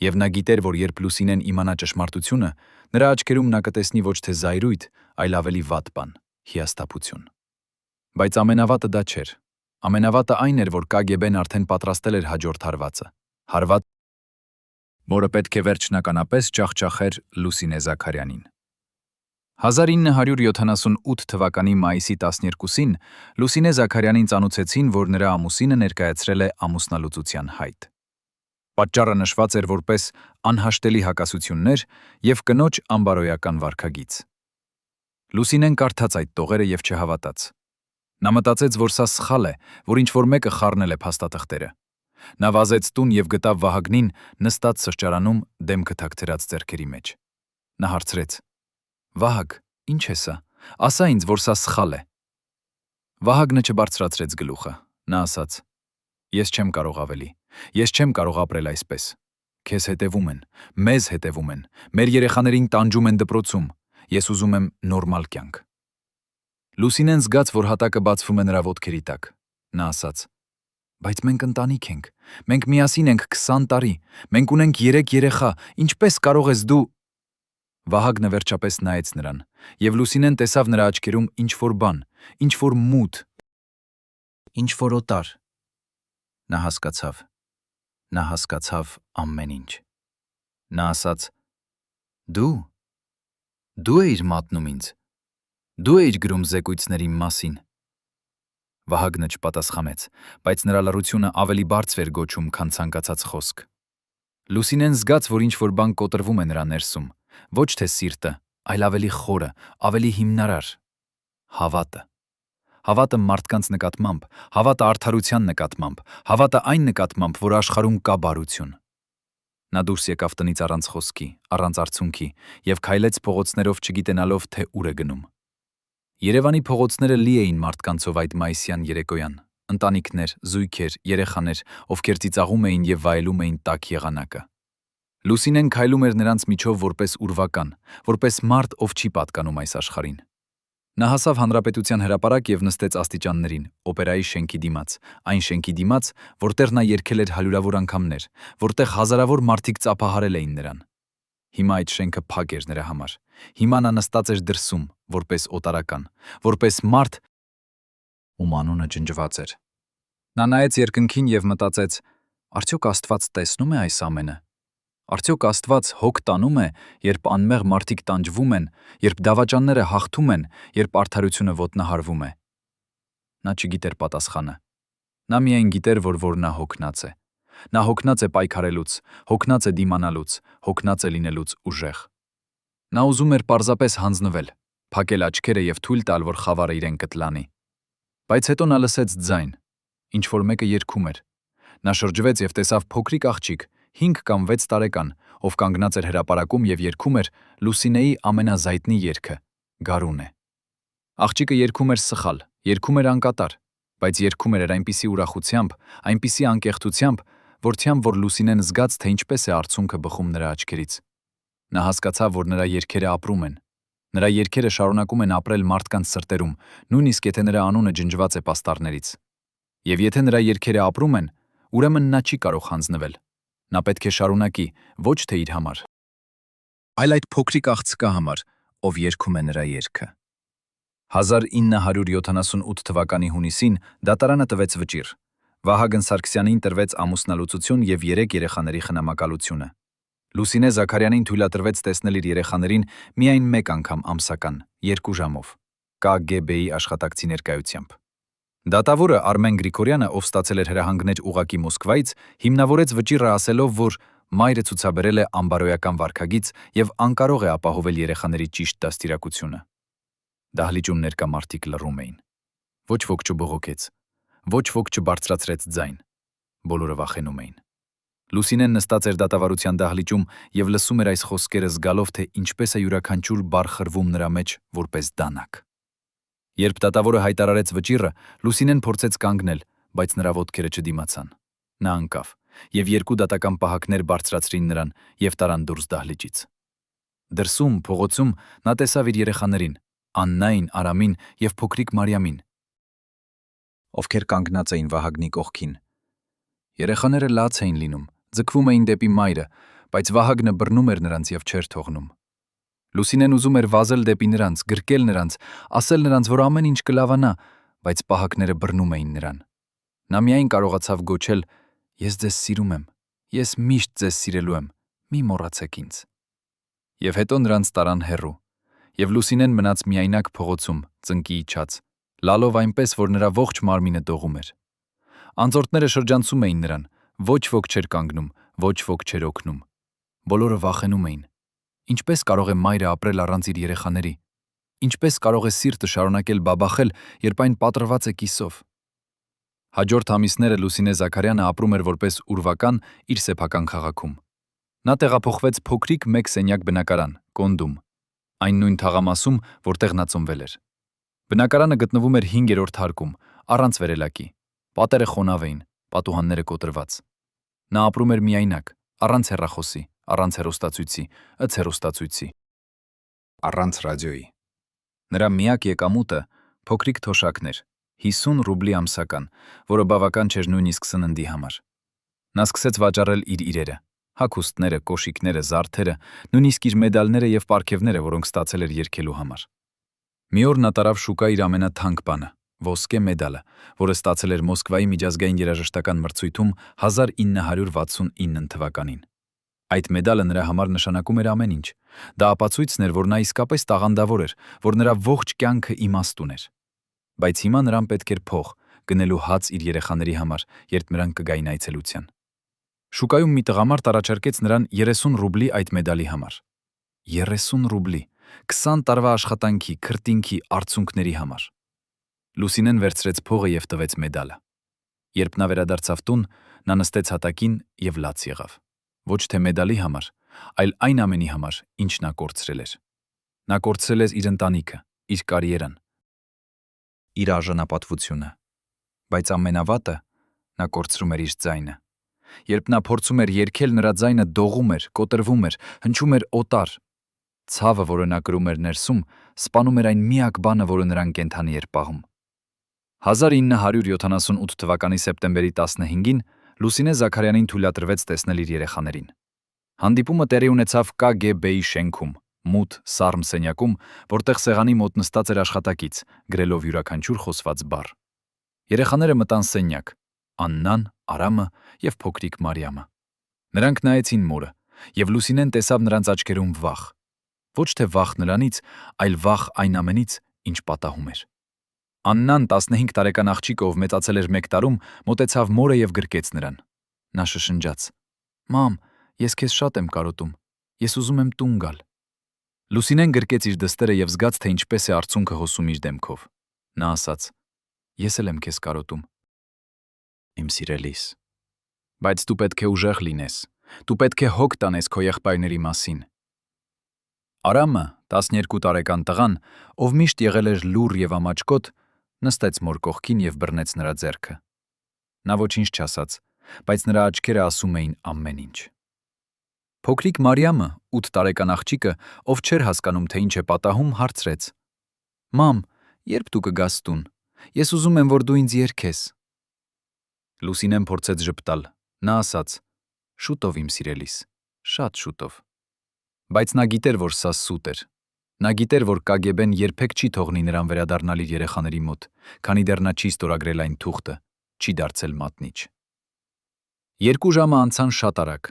Եվ նա գիտեր, որ երբ Լուսինեն իմանա ճշմարտությունը, նրա աչքերում նա կտեսնի ոչ թե զայրույթ, այլ ավելի վատ բան՝ հիասթափություն։ Բայց ամենավատը դա չէր։ Ամենավատը այն էր, որ KGB-ն արդեն պատրաստել էր հաջորդ հարվածը։ Հարված, որը պետք է վերջնականապես ջախջախեր Լուսինե Զաքարյանին։ 1978 թվականի մայիսի 12-ին Լուսինե Զաքարյանին ծանուցեցին, որ նրա ամուսինը ներկայացրել է ամուսնալուծության հայտ։ Պատճառը նշված էր որպես անհաշտելի հակասություններ և կնոջ անբարոյական վարքագիծ։ Լուսինեն կարդաց այդ տողերը և չհավատաց։ Նա մտածեց, որ սա սխալ է, որ ինչ-որ մեկը խառնել է փաստաթղթերը։ Նա վազեց տուն և գտավ Վահագնին նստած սրճարանում դեմքը թաքցրած ձեռքերի մեջ։ Նա հարցրեց. «Վահագ, ինչ է սա։ Ասա ինձ, որ սա սխալ է»։ Վահագնը չբարձրացրեց գլուխը։ Նա ասաց. «Ես չեմ կարող ավելի։ Ես չեմ կարող ապրել այսպես։ Քեզ հետևում են, մեզ հետևում են, մեր երեխաներին տանջում են դպրոցում։ Ես ուզում եմ նորմալ կյանք»։ Լուսինեն զգաց, որ հատակը բացվում է նրա ոտքերի տակ։ Նա ասաց. «Բայց մենք ընտանիք ենք։ Մենք միասին ենք 20 տարի։ Մենք ունենք 3 երեխա։ Ինչպես կարող ես դու»։ Վահագնը վերջապես նայեց նրան, և Լուսինեն տեսավ նրա աչքերում ինչ-որ բան, ինչ-որ մութ, ինչ-որ օտար։ Նա հասկացավ ամեն ինչ։ Նա ասաց. «Դու էիր մատնում ինձ։ Դու էիր գրում զեկույցներ իմ մասին»։ Վահագնը չպատասխանեց, բայց նրա լռությունը ավելի բարձր էր գոչում, քան ցանկացած խոսք։ Լուսինեն զգաց, որ ինչ-որ բան կոտրվում է նրա ներսում, ոչ թե սիրտը, այլ ավելի խորը, ավելի հիմնարար։ Հավատը։ Հավատը մարդկանց նկատմամբ, հավատը արդարության նկատմամբ, հավատը այն նկատմամբ, որ աշխարհում կա բարություն։ Նա դուրս եկավ տնից առանց խոսքի, առանց արցունքի և քայլեց փողոցներով չգիտենալով, թե ուր է գնում։ Երևանի փողոցները լի էին մարդկանցով այդ մայիսյան երեկոյան, ընտանիքներ, զույգեր, երեխաներ, ովքեր ծիծաղում էին և վայելում էին տաք եղանակը։ Լուսինեն քայլում էր նրանց միջով որպես ուրվական, որպես մարդ, ով չի պատկանում այս աշխարհին։ Նա հասավ Հանրապետության հրապարակ և նստեց աստիճաններին, օպերայի շենքի դիմաց, այն շենքի դիմաց, որտեղ նա երգել էր հարյուրավոր անգամներ, որտեղ հազարավոր մարդիկ ծափահարել էին նրան։ Հիմա այդ շենքը փակ էր նրա համար։ Հիմա նա նստած էր դրսում, որպես օտարական, որպես մարդ, ում անունը ջնջված էր։ Նա նայեց երկնքին և մտածեց. արդյոք Աստված տեսնում է այս ամենը։ Արդյոք Աստված հոգ տանում է, երբ անմեղ մարդիկ տանջվում են, երբ դավաճանները հաղթում են, երբ արդարությունը ոտնահարվում է։ Նա չգիտեր պատասխանը։ Նա միայն գիտեր, որ նա հոգնած է։ Նա հոգնած է պայքարելուց, հոգնած է դիմանալուց, հոգնած է լինելուց ուժեղ։ Նա ուզում էր պարզապես հանձնվել, փակել աչքերը և թույլ տալ, որ խավարը իրեն կտլանի։ Բայց հետո նա լսեց ձայն։ Ինչ-որ մեկը երգում էր։ Նա շրջվեց և տեսավ փոքրիկ աղջիկ, 5 կամ 6 տարեկան, ով կանգնած էր հրապարակում և երգում էր Լուսինեի ամենազայտնի երգը՝ «Գարուն է»։ Աղջիկը երգում էր սխալ, երգում էր անկատար, բայց երգում էր այնպիսի ուրախությամբ, այնպիսի անկեղծությամբ, որ Լուսինեն զգաց, թե ինչպես է արցունքը բխում նրա աչքերից։ Նա հասկացավ, որ նրա երգերը ապրում են։ Նրա երգերը շարունակում են ապրել մարդկանց սրտերում, նույնիսկ եթե նրա անունը ջնջված է պաստառներից։ Եվ եթե նրա երգերը ապրում են, ուրեմն նա չի կարող հանձնվել։ Նա պետք է շարունակի, ոչ թե իր համար, այլ այդ փոքրիկ աղջկա համար, ով երգում է նրա երգը։ 1978 թվականի հունիսին դատարանը տվեց վճիռ։ Վահագն Սարգսյանին տրվեց ամուսնալուծություն և 3 երեխաների խնամակալությունը։ Լուսինե Զաքարյանին թույլատրվեց տեսնել իր երեխաներին միայն 1 անգամ ամսական, 2 ժամով, KGB-ի աշխատակցի ներկայությամբ։ Դատավորը Արմեն Գրիգորյանը, ով ստացել էր հրահանգներ ուղղակի Մոսկվայից, հիմնավորեց վճիռը ասելով, որ մայրը ցուցաբերել է անբարոյական վարքագիծ և անկարող է ապահովել երեխաների ճիշտ դաստիարակությունը։ Դահլիճում ներկա մարդիկ լռում էին։ Ոչ ոք չբողոքեց, ոչ ոք չբարձրացրեց ձայն։ Բոլորը վախենում էին։ Լուսինեն նստած էր դատավարության դահլիճում եւ լսում էր այս խոսքերը, զգալով, թե ինչպես է յուրաքանչյուր բառ խրվում նրա մեջ որպես դանակ։ Երբ դատավորը հայտարարեց վճիռը, Լուսինեն փորձեց կանգնել, բայց նրա ոտքերը չդիմացան։ Նա ընկավ, եւ երկու դատական պահակներ բարձրացրին նրան եւ տարան դուրս դահլիճից։ Դրսում, փողոցում նա տեսավ իր երեխաներին՝ Աննային, Արամին եւ փոքրիկ Մարիամին, ովքեր կանգնած էին Վահագնի կողքին։ Երեխաները լաց էին լինում, ձգվում էին դեպի մայրը, բայց Վահագնը բռնում էր նրանց եւ չէր թողնում։ Լուսինեն ուզում էր վազել դեպի նրանց, գրկել նրանց, ասել նրանց, որ ամեն ինչ կլավանա, բայց պահակները բռնում էին նրան։ Նա միայն կարողացավ գոչել. «Ես ձեզ սիրում եմ, ես միշտ ձեզ սիրելու եմ, մի մոռացեք ինձ»։ Եվ հետո նրանց տարան հեռու, եւ Լուսինեն մնաց միայնակ փողոցում, ծնկի իջած, լալով այնպես, որ նրա ողջ մարմինը դողում էր։ Անձորդները շրջանցում էին նրան, ոչ ոք չէր կանգնում, ոչ ոք չէր օգնում։ Բոլորը վախենում էին։ Ինչպես կարող է մայրը ապրել առանց իր երեխաների։ Ինչպես կարող է սիրտը շարունակել բաբախել, երբ այն պատրված է կիսով։ Հաջորդ ամիսները Լուսինե Զաքարյանը ապրում էր որպես ուրվական իր սեփական քաղաքում։ Նա տեղափոխվեց փոքրիկ մեկ սենյակ բնակարան, Կոնդում, այն նույն թաղամասում, որտեղ նա ծնվել էր։ Բնակարանը գտնվում էր 5-րդ հարկում, առանց վերելակի։ Պատերը խոնավ էին, պատուհանները կոտրված։ Նա ապրում էր միայնակ, առանց հեռախոսի, առանց հեռուստացույցի, հեռուստացույցի, առանց ռադիոյի։ Նրա միակ եկամուտը փոքրիկ թոշակն էր, 50 ռուբլի ամսական, որը բավական չէր նույնիսկ սննդի համար։ Նա սկսեց վաճառել իր իրերը, հագուստները, կոշիկները, զարդերը, նույնիսկ իր մեդալները եւ պարգևները, որոնք ստացել էր երգելու համար։ Մի օր նա տարավ շուկա իր ամենաթանկ բանը՝ ոսկե մեդալը, որը ստացել էր Մոսկվայի միջազգային երաժշտական մրցույթում 1969 թվականին։ Այդ մեդալը նրա համար նշանակում էր ամեն ինչ։ Դա ապացույցն էր, որ նա իսկապես տաղանդավոր էր, որ նրա ողջ կյանքը իմաստ ուներ։ Բայց հիմա նրան պետք էր փող, գնելու հաց իր երեխաների համար, երբ նրանք կգային այցելության։ Շուկայում մի տղամարդ առաջարկեց նրան 30 ռուբլի այդ մեդալի համար։ 30 ռուբլի, 20 տարվա աշխատանքի, քրտինքի, արցունքների համար։ Լուսինեն վերցրեց փողը եւ տվեց մեդալը։ Երբ նա վերադարձավ տուն, նա նստեց հատակին եւ լաց եղավ։ Ոչ թե մեդալի համար, այլ այն ամենի համար, ինչ նա կորցրել էր։ Նա կորցրել էր իր ընտանիքը, իր կարիերան, իր արժանապատվությունը, բայց ամենավատը նա կորցրում էր իր ձայնը։ Երբ նա փորձում էր երգել, նրա ձայնը դողում էր, կոտրվում էր, հնչում էր օտար։ Ցավը, որը նա կրում էր ներսում, սպանում էր այն միակ բանը, որը նրան կենդանի էր պահում։ 1978 թվականի սեպտեմբերի 15-ին Լուսինե Զաքարյանին թույլատրվեց տեսնել իր երեխաներին։ Հանդիպումը տեղի ունեցավ KGB-ի շենքում, մութ, սառն սենյակում, որտեղ սեղանի մոտ նստած էր աշխատակից, գրելով յուրաքանչյուր խոսված բառ։ Երեխաները մտան սենյակ՝ Աննան, Արամը եւ փոքրիկ Մարիամը։ Նրանք նայեցին մորը, եւ Լուսինեն տեսավ նրանց աչքերում վախ։ Ոչ թե վախ նրանից, այլ վախ այն ամենից, ինչ պատահում էր։ Աննան 15 տարեկան աղջիկը, ով մեծացել էր 1 տարում, մոտեցավ մորը եւ գրկեց նրան։ Նա շշնջաց. «Մամ, ես քեզ շատ եմ կարոտում։ Ես ուզում եմ տուն գալ»։ Լուսինեն գրկեց իր դստերը եւ զգաց, թե ինչպես է արցունքը հոսում իր դեմքով։ Նա ասաց. «Ես էլ եմ քեզ կարոտում, իմ սիրելիս։ Բայց դու պետք է ուժեղ լինես։ Դու պետք է հոգ տանես քո եղբայրների մասին»։ Արամը, 12 տարեկան տղան, ով միշտ եղել էր լուռ եւ ամաչկոտ, նստեց մոր կողքին եւ բռնեց նրա ձեռքը։ Նա ոչինչ չասաց, բայց նրա աչքերը ասում էին ամեն ինչ։ Փոքրիկ Մարիամը, 8 տարեկան աղջիկը, ով չէր հասկանում, թե ինչ է պատահում, հարցրեց. «Մամ, երբ դու կգաս տուն։ Ես ուզում եմ, որ դու ինձ երգես»։ Լուսինեն փորձեց ժպտալ։ Նա ասաց. «Շուտով, իմ սիրելիս, շատ շուտով»։ Բայց նա գիտեր, որ սա սուտ էր։ Նա գիտեր, որ KGB-ն երբեք չի թողնի նրան վերադառնալ իր երեխաների մոտ, քանի դեռ նա չի ստորագրել այն թուղթը, չի դարձել մատնիչ։ 2 ժամը անցան շատ արագ։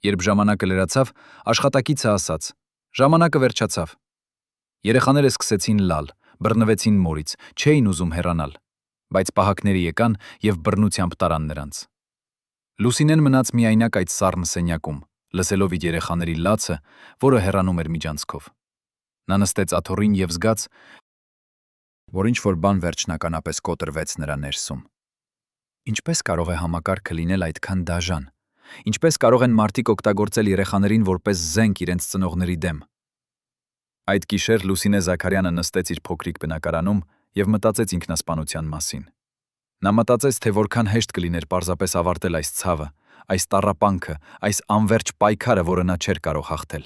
Երբ ժամանակը լրացավ, աշխատակիցը ասաց. «Ժամանակը վերջացավ»։ Երեխաները սկսեցին լալ, բռնվեցին մորից, չէին ուզում հեռանալ, բայց պահակները եկան եւ բռնությամբ տարան նրանց։ Լուսինեն մնաց միայնակ այդ սառն սենյակում, լսելով իր երեխաների լացը, որը հեռանում էր միջանցքով։ Նա նստեց աթոռին եւ զգաց, որ ինչ-որ բան վերջնականապես կոտրվեց նրա ներսում։ Ինչպես կարող է համակարգը լինել այդքան դաժան։ Ինչպես կարող են մարդիկ օգտագործել երեխաներին որպես զենք իրենց ծնողների դեմ։ Այդ գիշեր Լուսինե Զաքարյանը նստեց իր փոքրիկ բնակարանում եւ մտածեց ինքնասպանության մասին։ Նա մտածեց, թե որքան հեշտ կլիներ պարզապես ավարտել այս ցավը, այս տառապանքը, այս անվերջ պայքարը, որը նա չէր կարող հաղթել։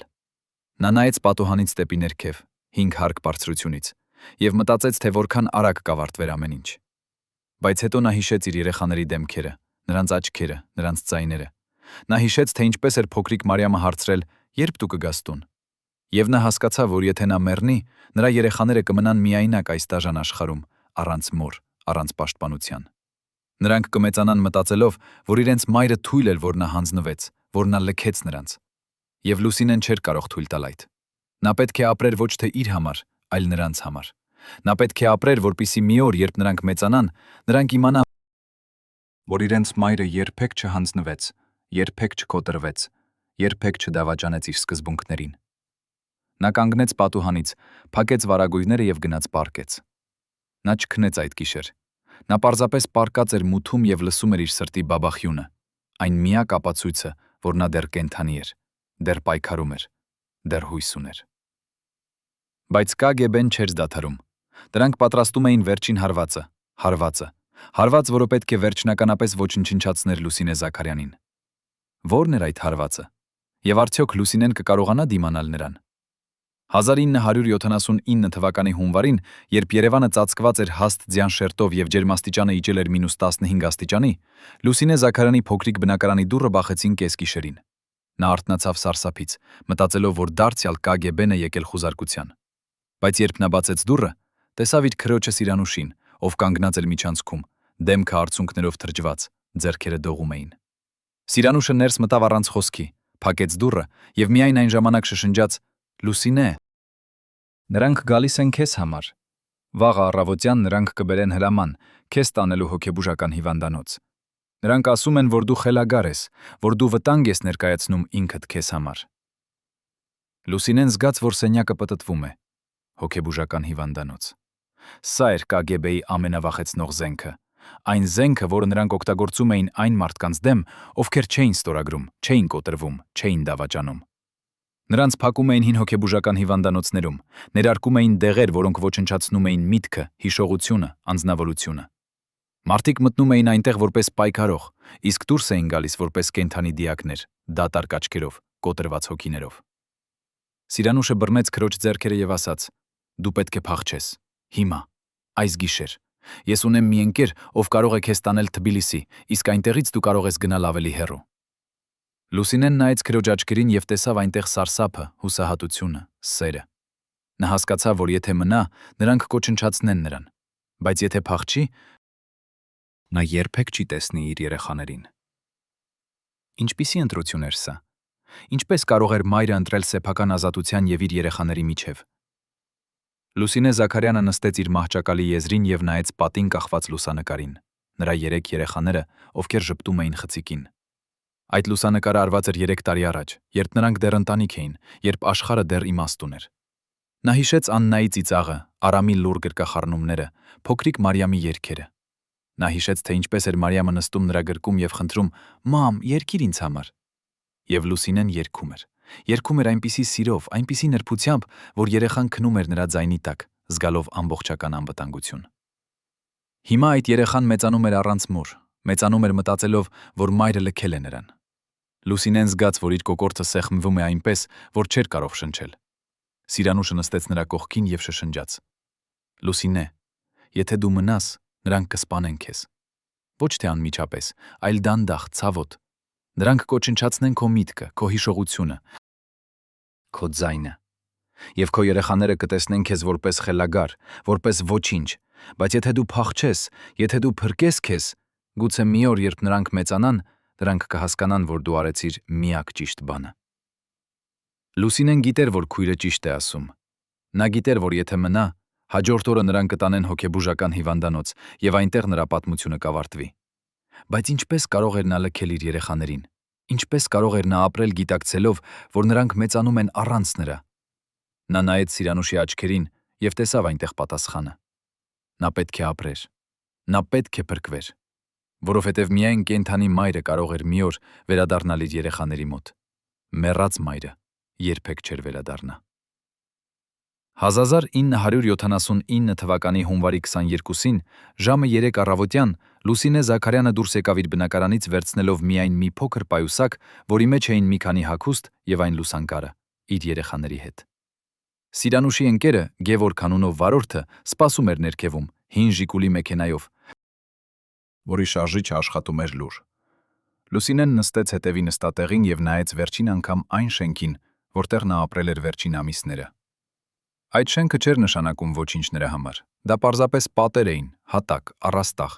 Նա նայեց պատուհանից դեպի ներքև, 5 հարկ բարձրությունից, եւ մտածեց, թե որքան արագ կավարտվեր ամեն ինչ։ Բայց հետո նա հիշեց իր երեխաների դեմքերը, նրանց աչքերը, նրանց ձայները։ Նա հիշեց, թե ինչպես էր փոքրիկ Մարիամը հարցրել. «Երբ դու կգաս տուն»։ Եվ նա հասկացավ, որ եթե նա մեռնի, նրա երեխաները կմնան միայնակ այս դաժան աշխարհում, առանց մոր, առանց պաշտպանության։ Նրանք կմեծանան մտածելով, որ իրենց մայրը թույլ էր, որ նա հանձնվեց, որ նա լքեց նրանց։ Եվ Լուսինեն չէր կարող թույլ տալ այդ։ Նա պետք է ապրեր ոչ թե իր համար, այլ նրանց համար։ Նա պետք է ապրեր, որպեսզի մի օր, երբ նրանք մեծանան, նրանք իմանան, որ իրենց մայրը երբեք չհանձնվեց, երբեք չկոտրվեց, երբեք չդավաճանեց իր սկզբունքներին։ Նա կանգնեց պատուհանից, փակեց վարագույրները եւ գնաց պարկեց։ Նա չքնեց այդ գիշեր։ Նա պարզապես պարկած էր մութում եւ լսում էր իր սրտի բաբախյունը, այն միակ ապացույցը, որ նա դեռ կենդանի էր, դեռ պայքարում էր, դեռ հույս ուներ։ Բայց KGB-ն չէր դադարում։ Դրանք պատրաստում էին վերջին հարվածը, որը պետք է վերջնականապես ոչնչացներ Լուսինե Զաքարյանին։ Ո՞րն էր այդ հարվածը։ Եվ արդյոք Լուսինեն կկարողանա դիմանալ նրան։ 1979 թվականի հունվարին, երբ Երևանը ծածկված էր հաստ ձյան շերտով եւ ջերմաստիճանը իջել էր -15 աստիճանի, Լուսինե Զաքարյանի փոքրիկ բնակարանի դուռը բախեցին կեսգիշերին։ Նա արթնացավ սարսափից, մտածելով, որ դարձյալ KGB-ն է եկել խուզարկության։ Բայց երբ նա բացեց դուռը, տեսավ իր քրոջը Սիրանուշին, ով կանգնած էր միջանցքում, դեմքը արցունքներով թրջված, ձեռքերը դողում էին։ Սիրանուշը ներս մտավ առանց խոսքի, փակեց դուռը եւ միայն այն ժամանակ շշնջաց. «Լուսինե, նրանք գալիս են քեզ համար։ Վաղը առավոտյան նրանք կբերեն հրաման, քեզ տանելու հոգեբուժական հիվանդանոց։ Նրանք ասում են, որ դու խելագար ես, որ դու վտանգ ես ներկայացնում ինքդ քեզ համար»։ Լուսինեն զգաց, որ սենյակը պտտվում է։ Հոգեբուժական հիվանդանոց։ Սա էր KGB-ի ամենավախեցնող զենքը։ Այն զենքը, որը նրանք օգտագործում էին այն մարդկանց դեմ, ովքեր չէին ստորագրում, չէին կոտրվում, չէին դավաճանում։ Նրանց փակում էին հին հոգեբուժական հիվանդանոցներում, ներարկում էին դեղեր, որոնք ոչնչացնում էին միտքը, հիշողությունը, անձնավորությունը։ Մարդիկ մտնում էին այնտեղ որպես պայքարող, իսկ դուրս էին գալիս որպես կենդանի դիակներ, դատարկ աչքերով, կոտրված հոգիներով։ Սիրանուշը բռնեց քրոջ ձեռքերը եւ ասաց. «Դու պետք է փախչես։ Հիմա, այս գիշեր։ Ես ունեմ մի ընկեր, ով կարող է քեզ տանել Թբիլիսի, իսկ այնտեղից դու կարող ես գնալ ավելի հեռու»։ Լուսինեն նայեց քրոջ աչքերին եւ տեսավ այնտեղ սարսափը, հուսահատությունը, սերը։ Նա հասկացավ, որ եթե մնա, նրանք կոչնչացնեն նրան, բայց եթե փախչի, նա երբեք չի տեսնի իր երեխաներին։ Ինչպիսի ընտրություն էր սա։ Ինչպես կարող էր մայրը ընտրել սեփական ազատության եւ իր երեխաների միջև։ Լուսինե Զաքարյանը նստեց իր մահճակալի եզրին եւ նայեց պատին կախված լուսանկարին, նրա 3 երեխաները, ովքեր ժպտում էին խցիկին։ Այդ լուսանկարը արված էր 3 տարի առաջ, երբ նրանք դեռ ընտանիք էին, երբ աշխարհը դեռ իմաստ ուներ։ Նա հիշեց Աննայի ծիծաղը, Արամի լուռ գրկախառնումները, փոքրիկ Մարիամի երգերը։ Նա հիշեց, թե ինչպես էր Մարիամը նստում նրա գրկում եւ խնդրում. «Մամ, երգիր ինձ համար»։ Եվ Լուսինեն երգում էր։ Երգում էր այնպիսի սիրով, այնպիսի նրբությամբ, որ երեխան քնում էր նրա ձայնի տակ, զգալով ամբողջական անվտանգություն։ Հիմա այդ երեխան մեծանում էր առանց մոր, մեծանում էր մտածելով, որ մայրը լքել է նրան։ Լուսինեն զգաց, որ իր կոկորդը սեղմվում է այնպես, որ չէր կարող շնչել։ Սիրանուշը նստեց նրա կողքին եւ շշնջաց. «Լուսինե, եթե դու մնաս, նրանք կսպանեն քեզ։ Ոչ թե անմիջապես, այլ դանդաղ, ցավոտ։ Նրանք կոչնչացնեն քո միտքը, քո հիշողությունը, քո ձայնը։ Եվ քո երեխաները կտեսնեն քեզ որպես խելագար, որպես ոչինչ, բայց եթե դու փախչես, եթե դու փրկես քեզ, գուցե մի օր, երբ նրանք մեծանան, նրանք կհասկանան, որ դու արեցիր միակ ճիշտ բանը»։ Լուսինեն գիտեր, որ քույրը ճիշտ է ասում։ Նա գիտեր, որ եթե մնա, հաջորդ օրը նրան կտանեն հոգեբուժական հիվանդանոց եւ այնտեղ նրա պատմությունը կավարտվի։ Բայց ինչպես կարող էր նա լքել իր երեխաներին։ Ինչպես կարող էր նա ապրել գիտակցելով, որ նրանք մեծանում են առանց նրա։ Նա նայեց Սիրանուշի աչքերին եւ տեսավ այնտեղ պատասխանը։ Նա պետք է ապրեր։ Նա պետք է փրկվեր, որովհետև միայն կենդանի մայրը կարող էր մի օր վերադառնալ իր երեխաների մոտ։ Մեռած մայրը երբեք չէր վերադառնա։ 1979 թվականի հունվարի 22-ին ժամը 3 առավոտյան Լուսինե Զաքարյանը դուրս եկավ իր բնակարանից վերցնելով միայն մի փոքր պայուսակ, որի մեջ էին մի քանի հագուստ եւ այն լուսանկարը իր երեխաների հետ։ Սիրանուշի ընկերը Գևորգ անունով վարորդը սպասում էր ներքևում հին Ժիկուլի մեքենայով, որի շարժիչը աշխատում էր լուր։ Լուսինեն նստեց հետևի նստատեղին եւ նայեց վերջին անգամ այն շենքին, որտեղ նա ապրել էր վերջին ամիսները։ Այդ շենքը չէր նշանակում ոչինչ նրա համար։ Դա պարզապես պատեր էին, հատակ, առաստաղ,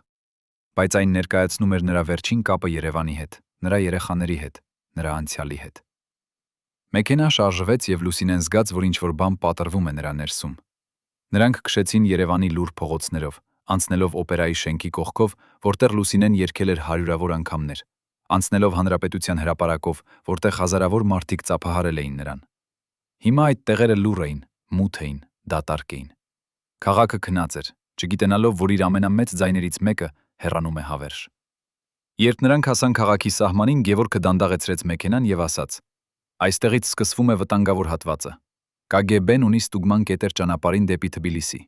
բայց այն ներկայացնում էր նրա վերջին կապը Երևանի հետ, նրա երեխաների հետ, նրա անցյալի հետ։ Մեքենան շարժվեց եւ Լուսինեն զգաց, որ ինչ-որ բան պատռվում է նրա ներսում։ Նրանք քշեցին Երևանի լուր փողոցներով, անցնելով օպերայի շենքի կողքով, որտեղ Լուսինեն երգել էր հարյուրավոր անգամներ, անցնելով Հանրապետության հրապարակով, որտեղ հազարավոր մարդիկ ծափահարել էին նրան։ Հիմա այդ տեղերը լուռ էին, մութ էին, դատարկ էին։ Քաղաքը քնած էր, չգիտենալով, որ իր ամենամեծ ձայներից մեկը հեռանում է հավերժ։ Երբ նրանք հասան քաղաքի սահմանին, Գևորգը դանդաղեցրեց մեքենան եւ ասաց. «Այստեղից սկսվում է վտանգավոր հատվածը։ KGB-ն ունի ստուգման կետեր ճանապարհին դեպի Թբիլիսի։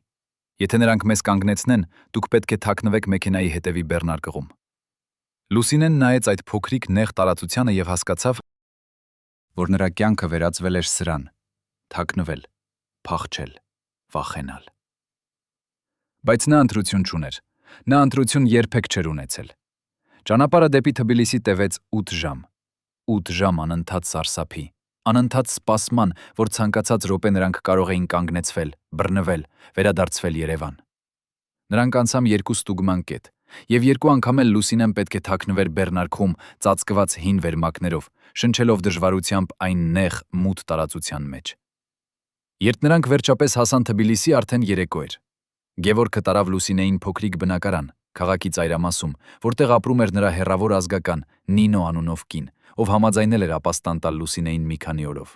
Եթե նրանք մեզ կանգնեցնեն, դուք պետք է թաքնվեք մեքենայի հետևի բեռնարկղում»։ Լուսինեն նայեց այդ փոքրիկ նեղ տարածությանը եւ հասկացավ, որ նրա կյանքը վերածվել էր սրան՝ թաքնվել, փախչել, վախենալ։ Բայց նա ընտրություն չուներ։ Նա ընտրություն երբեք չէր ունեցել։ Ճանապարհը դեպի Թբիլիսի տևեց 8 ժամ։ 8 ժամ անընդհատ սարսափի, անընդհատ սպասման, որ ցանկացած րոպե նրանք կարող էին կանգնեցվել, բռնվել, վերադարձվել Երևան։ Նրանք անցան 2 ստուգման կետ, եւ 2 անգամ էլ Լուսինեն պետք է թաքնվեր բեռնարկղում ծածկված հին վերմակներով, շնչելով դժվարությամբ այն նեղ, մութ տարածության մեջ։ Երբ նրանք վերջապես հասան Թբիլիսի, արդեն երեկո էր։ Գևորգը տարավ Լուսինեին փոքրիկ բնակարան, քաղաքի ծայրամասում, որտեղ ապրում էր նրա հեռավոր ազգական Նինո անունով կին, ով համաձայնել էր ապաստան տալ Լուսինեին մի քանի օրով։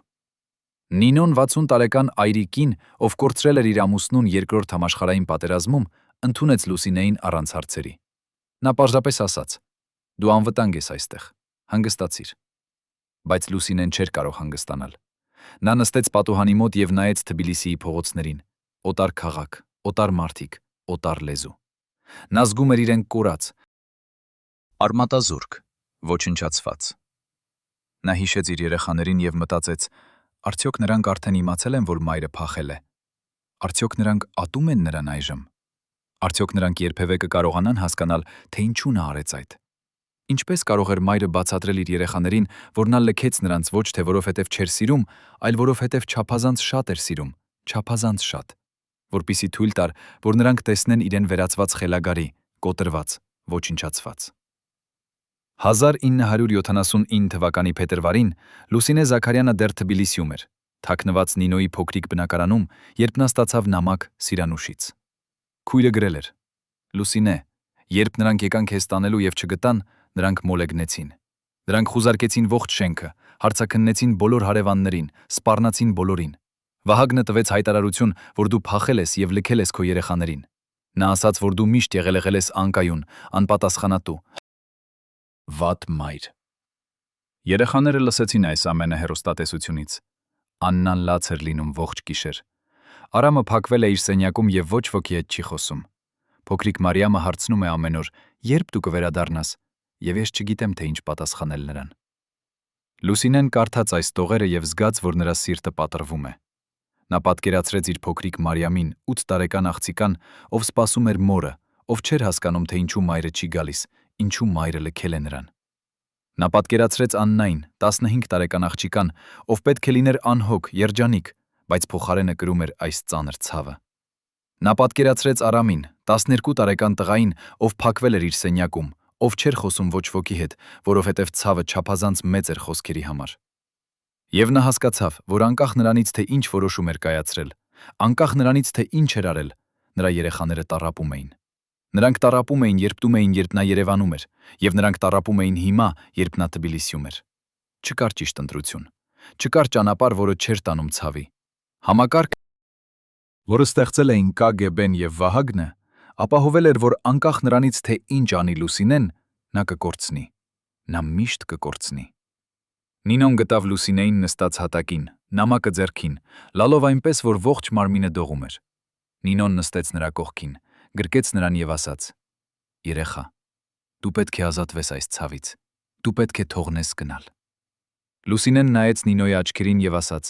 Նինոն 60 տարեկան այրիկին, ով կորցրել էր իր ամուսնուն Երկրորդ համաշխարհային պատերազմում, ընդունեց Լուսինեին առանց հարցերի։ Նա պարզապես ասաց. «Դու անվտանգ ես այստեղ, հանգստացիր»։ Բայց Լուսինեն չէր կարող հանգստանալ։ Նա նստեց պատուհանի մոտ եւ նայեց Թբիլիսիի փողոցներին։ Օտար քաղաք, օտար մարդիկ, օտար լեզու։ Նա զգում էր իրեն կորած, արմատազուրկ, ոչնչացված։ Նա հիշեց իր երեխաներին եւ մտածեց. արդյոք նրանք արդեն իմացել են, որ մայրը փախել է։ Արդյոք նրանք ատում են նրան այժմ։ Արդյոք նրանք երբևէ կկարողանան հասկանալ, թե ինչու նա արեց այդ։ Ինչպես կարող էր մայրը բացատրել իր երեխաներին, որ նա լքեց նրանց ոչ թե որովհետև չէր սիրում, այլ որովհետև չափազանց շատ էր սիրում, չափազանց շատ, որպիսի թույլ տար, որ նրանք տեսնեն իրեն վերածված խելագարի, կոտրված, ոչնչացված։ 1979 թվականի փետրվարին Լուսինե Զաքարյանը դեռ Թբիլիսիում էր, թաքնված Նինոյի փոքրիկ բնակարանում, երբ նա ստացավ նամակ Սիրանուշից։ Քույրը գրել էր. «Լուսինե, երբ նրանք եկան քեզ տանելու եւ չգտան, նրանք մոլեգնեցին։ Նրանք խուզարկեցին ողջ շենքը, հարցաքննեցին բոլոր հարևաններին, սպառնացին բոլորին։ Վահագնը տվեց հայտարարություն, որ դու փախել ես եւ լքել ես քո երեխաներին։ Նա ասաց, որ դու միշտ եղել ես անկայուն, անպատասխանատու, վատ մայր»։ Երեխաները լսեցին այս ամենը հեռուստատեսությունից։ Աննան լաց էր լինում ողջ գիշեր։ Արամը փակվել է իր սենյակում եւ ոչ ոքի հետ չի խոսում։ Փոքրիկ Մարիամը հարցնում է ամեն օր. «Երբ դու կվերադառնաս»։ Եվ ես չգիտեմ, թե ինչ պատասխանել նրան։ Լուսինեն կարդաց այս տողերը եւ զգաց, որ նրա սիրտը պատռվում է։ Նա պատկերացրեց իր փոքրիկ Մարիամին, 8 տարեկան աղջիկան, ով սպասում էր մորը, ով չէր հասկանում, թե ինչու մայրը չի գալիս, ինչու մայրը լքել է նրան։ Նա պատկերացրեց Աննային, 15 տարեկան աղջիկան, ով պետք է լիներ անհոգ, երջանիկ, բայց փոխարենը կրում էր այս ծանր ցավը։ Նա պատկերացրեց Արամին, 12 տարեկան տղային, ով փակվել էր իր սենյակում, ով չէր խոսում ոչ ոքի հետ, որովհետև ցավը չափազանց մեծ էր խոսքերի համար։ Եվ նա հասկացավ, որ անկախ նրանից, թե ինչ որոշում էր կայացրել, անկախ նրանից, թե ինչ էր արել, նրա երեխաները տառապում էին։ Նրանք տառապում էին, երբ տում էին, երբ նա Երևանում էր, եւ նրանք տառապում էին հիմա, երբ նա Թբիլիսիում էր։ Չկար ճիշտ ընտրություն։ Չկար ճանապարհ, որը չէր տանում ցավի։ Համակարգ, որը ստեղծել էին KGB-ն եւ Վահագնը, Ապահովել էր, որ անկախ նրանից, թե ինչ անի Լուսինեն, նա կկորցնի։ Նա միշտ կկորցնի։ Նինոն գտավ Լուսինեին նստած հատակին, նամակը ձեռքին, լալով այնպես, որ ողջ մարմինը դողում էր։ Նինոն նստեց նրա կողքին, գրկեց նրան եւ ասաց. «Երեխա, դու պետք է ազատվես այս ցավից։ Դու պետք է թողնես գնալ»։ Լուսինեն նայեց Նինոյի աչքերին եւ ասաց.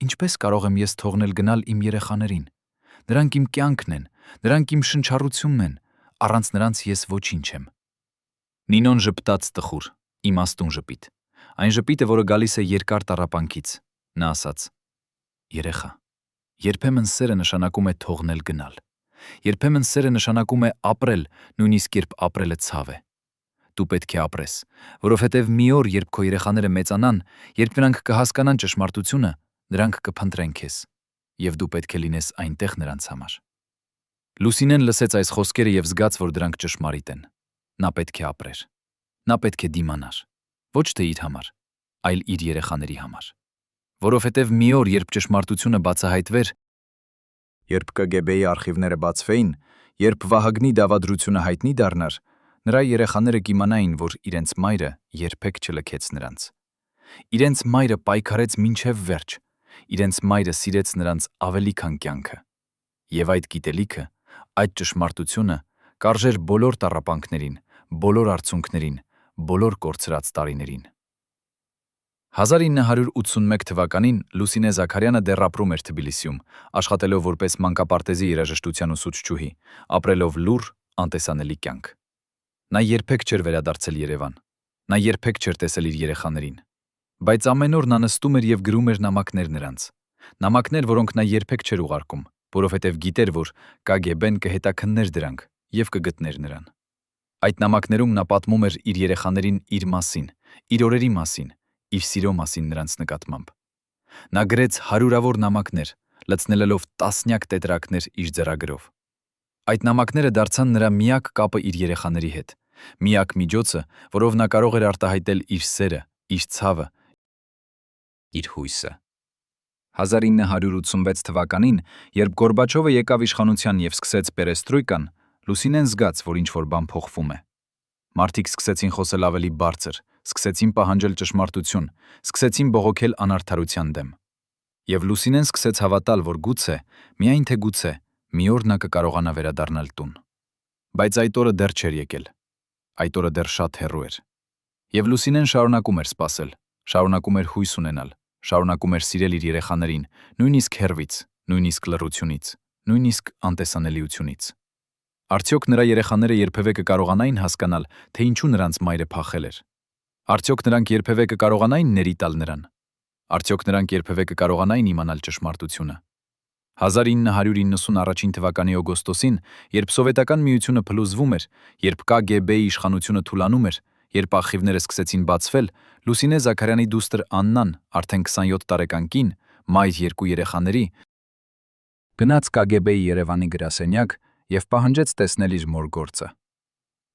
«Ինչպես կարող եմ ես թողնել գնալ իմ երեխաներին։ Նրանք իմ կյանքն են, նրանք իմ շնչառությունն են, առանց նրանց ես ոչինչ եմ»։ Նինոն ժպտաց տխուր, իմաստուն ժպիտ։ Այն ժպիտը, որը գալիս է երկար տառապանքից։ Նա ասաց. «Երեխա, երբեմն սերը նշանակում է թողնել գնալ։ Երբեմն սերը նշանակում է ապրել, նույնիսկ երբ ապրելը ցավ է։ Դու պետք է ապրես, որովհետև մի օր, երբ քո երեխաները մեծանան, երբ նրանք կհասկանան ճշմարտությունը, նրանք կփնտրեն քեզ, եւ դու պետք է լինես այնտեղ նրանց համար»։ Լուսինեն լսեց այս խոսքերը եւ զգաց, որ դրանք ճշմարիտ են։ Նա պետք է ապրեր։ Նա պետք է դիմանար։ Ոչ թե իր համար, այլ իր երեխաների համար։ Որովհետև մի օր, երբ ճշմարտությունը բացահայտվեր, երբ ԿԳԲ-ի արխիվները բացվեին, երբ Վահագնի դավադրությունը հայտնի դառնար, նրա երեխաները կիմանային, որ իրենց մայրը երբեք չլքեց նրանց։ Իրենց մայրը պայքարեց մինչև վերջ։ Իրենց մայրը սիրեց նրանց ավելի քան կյանքը։ Եվ այդ գիտելիքը, այդ ճշմարտությունը կարժեր բոլոր տառապանքներին, բոլոր արցունքներին, բոլոր կորցրած տարիներին։ 1981 թվականին Լուսինե Զաքարյանը դեռ ապրում էր Թբիլիսիում, աշխատելով որպես մանկապարտեզի երաժշտության ուսուցչուհի, ապրելով լուռ, անտեսանելի կյանք։ Նա երբեք չէր վերադարձել Երևան։ Նա երբեք չէր տեսել իր երեխաներին։ Բայց ամեն օր նա նստում էր եւ գրում էր նամակներ նրանց։ Նամակներ, որոնք նա երբեք չէր ուղարկում, որովհետև գիտեր, որ ԿԳԲ-ն կհետաքններ դրանք եւ կգտներ նրան։ Այդ նամակներում նա պատմում էր իր երեխաներին իր մասին, իր օրերի մասին, իր սիրո մասին նրանց նկատմամբ։ Նա գրեց հարյուրավոր նամակներ, լցնելով տասնյակ տետրակներ իր ձեռագրով։ Այդ նամակները դարձան նրա միակ կապը իր երեխաների հետ, միակ միջոցը, որով նա կարող էր արտահայտել իր սերը, իր ցավը, իր հույսը։ 1986 թվականին, երբ Գորբաչովը եկավ իշխանության եւ սկսեց պերեստրոյկան, Լուսինեն զգաց, որ ինչ-որ բան փոխվում է։ Մարդիկ սկսեցին խոսել ավելի բարձր, սկսեցին պահանջել ճշմարտություն, սկսեցին բողոքել անարդարության դեմ։ Եվ Լուսինեն սկսեց հավատալ, որ գուցե, միայն թե գուցե, մի օր նա կկարողանա վերադառնալ տուն։ Բայց այդ օրը դեռ չէր եկել։ Այդ օրը դեռ շատ հեռու էր։ Եվ Լուսինեն շարունակում էր սպասել, շարունակում էր հույս ունենալ, շարունակում էր սիրել իր երեխաներին, նույնիսկ հեռվից, նույնիսկ լռությունից, նույնիսկ անտեսանելիությունից։ Արդյոք նրա երեխաները երբևէ կկարողանային հասկանալ, թե ինչու նրանց մայրը փախել էր։ Արդյոք նրանք երբևէ կկարողանային ների տալ նրան։ Արդյոք նրանք երբևէ կկարողանային իմանալ ճշմարտությունը։ 1991 թվականի օգոստոսին, երբ Սովետական միությունը փլուզվում էր, երբ ԿԳԲ-ի իշխանությունը թուլանում էր, երբ արխիվները սկսեցին բացվել, Լուսինե Զաքարյանի դուստր Աննան, արդեն 27 տարեկան կին, մայր երկու երեխաների, գնաց ԿԳԲ-ի Երևանի գրասենյակ եւ պահանջեց տեսնել իր մոր գործը։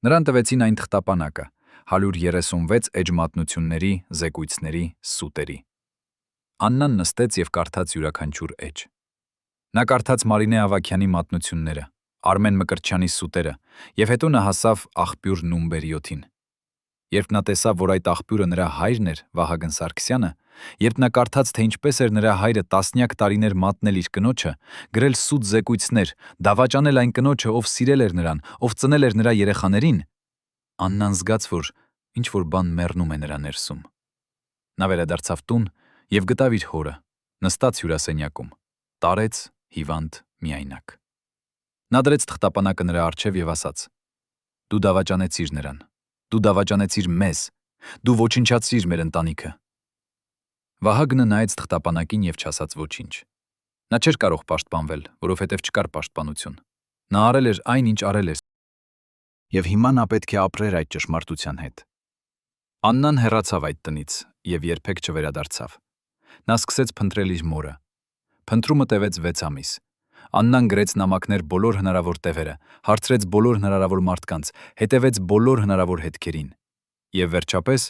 Նրան տվեցին այն թղթապանակը, 136 էջմատնությունների, զեկույցների, սուտերի։ Աննան նստեց եւ կարդաց յուրաքանչյուր էջ։ Նա կարդաց Մարինե Ավագյանի մատնությունները, Արմեն Մկրտչյանի սուտերը, եւ հետո նա հասավ աղբյուր նումբեր 7-ին։ Երբ նա տեսավ, որ այդ աղբյուրը նրա հայրն էր, Վահագն Սարգսյանը, երբ նա կարդաց, թե ինչպես էր նրա հայրը տասնյակ տարիներ մատնել իր կնոջը, գրել սուտ զեկույցներ, դավաճանել այն կնոջը, ով սիրել էր նրան, ով ծնել էր նրա երեխաներին, Աննան զգաց, որ ինչ-որ բան մեռնում է նրա ներսում։ Նա վերադարձավ տուն եւ գտավ իր հորը, նստած հյուրասենյակում, տարեց, հիվանդ, միայնակ։ Նա դրեց թղթապանակը նրա առջև եւ ասաց. «Դու դավաճանեցիր նրան, դու դավաճանեցիր մեզ, դու ոչնչացրիր մեր ընտանիքը»։ Վահագնը նայեց թղթապանակին եւ չասաց ոչինչ։ Նա չէր կարող պաշտպանվել, որովհետեւ չկար պաշտպանություն։ Նա արել էր այն, ինչ արել էր, եւ հիմա նա պետք է ապրեր այդ ճշմարտության հետ։ Աննան հեռացավ այդ տնից եւ երբեք չվերադարձավ։ Նա սկսեց փնտրել իր մորը։ Փնտրումը տևեց 6 ամիս։ Աննան գրեց նամակներ բոլոր հնարավոր տևերը, հարցրեց բոլոր հնարավոր մարդկանց, հետևեց բոլոր հնարավոր հետքերին։ Եվ վերջապես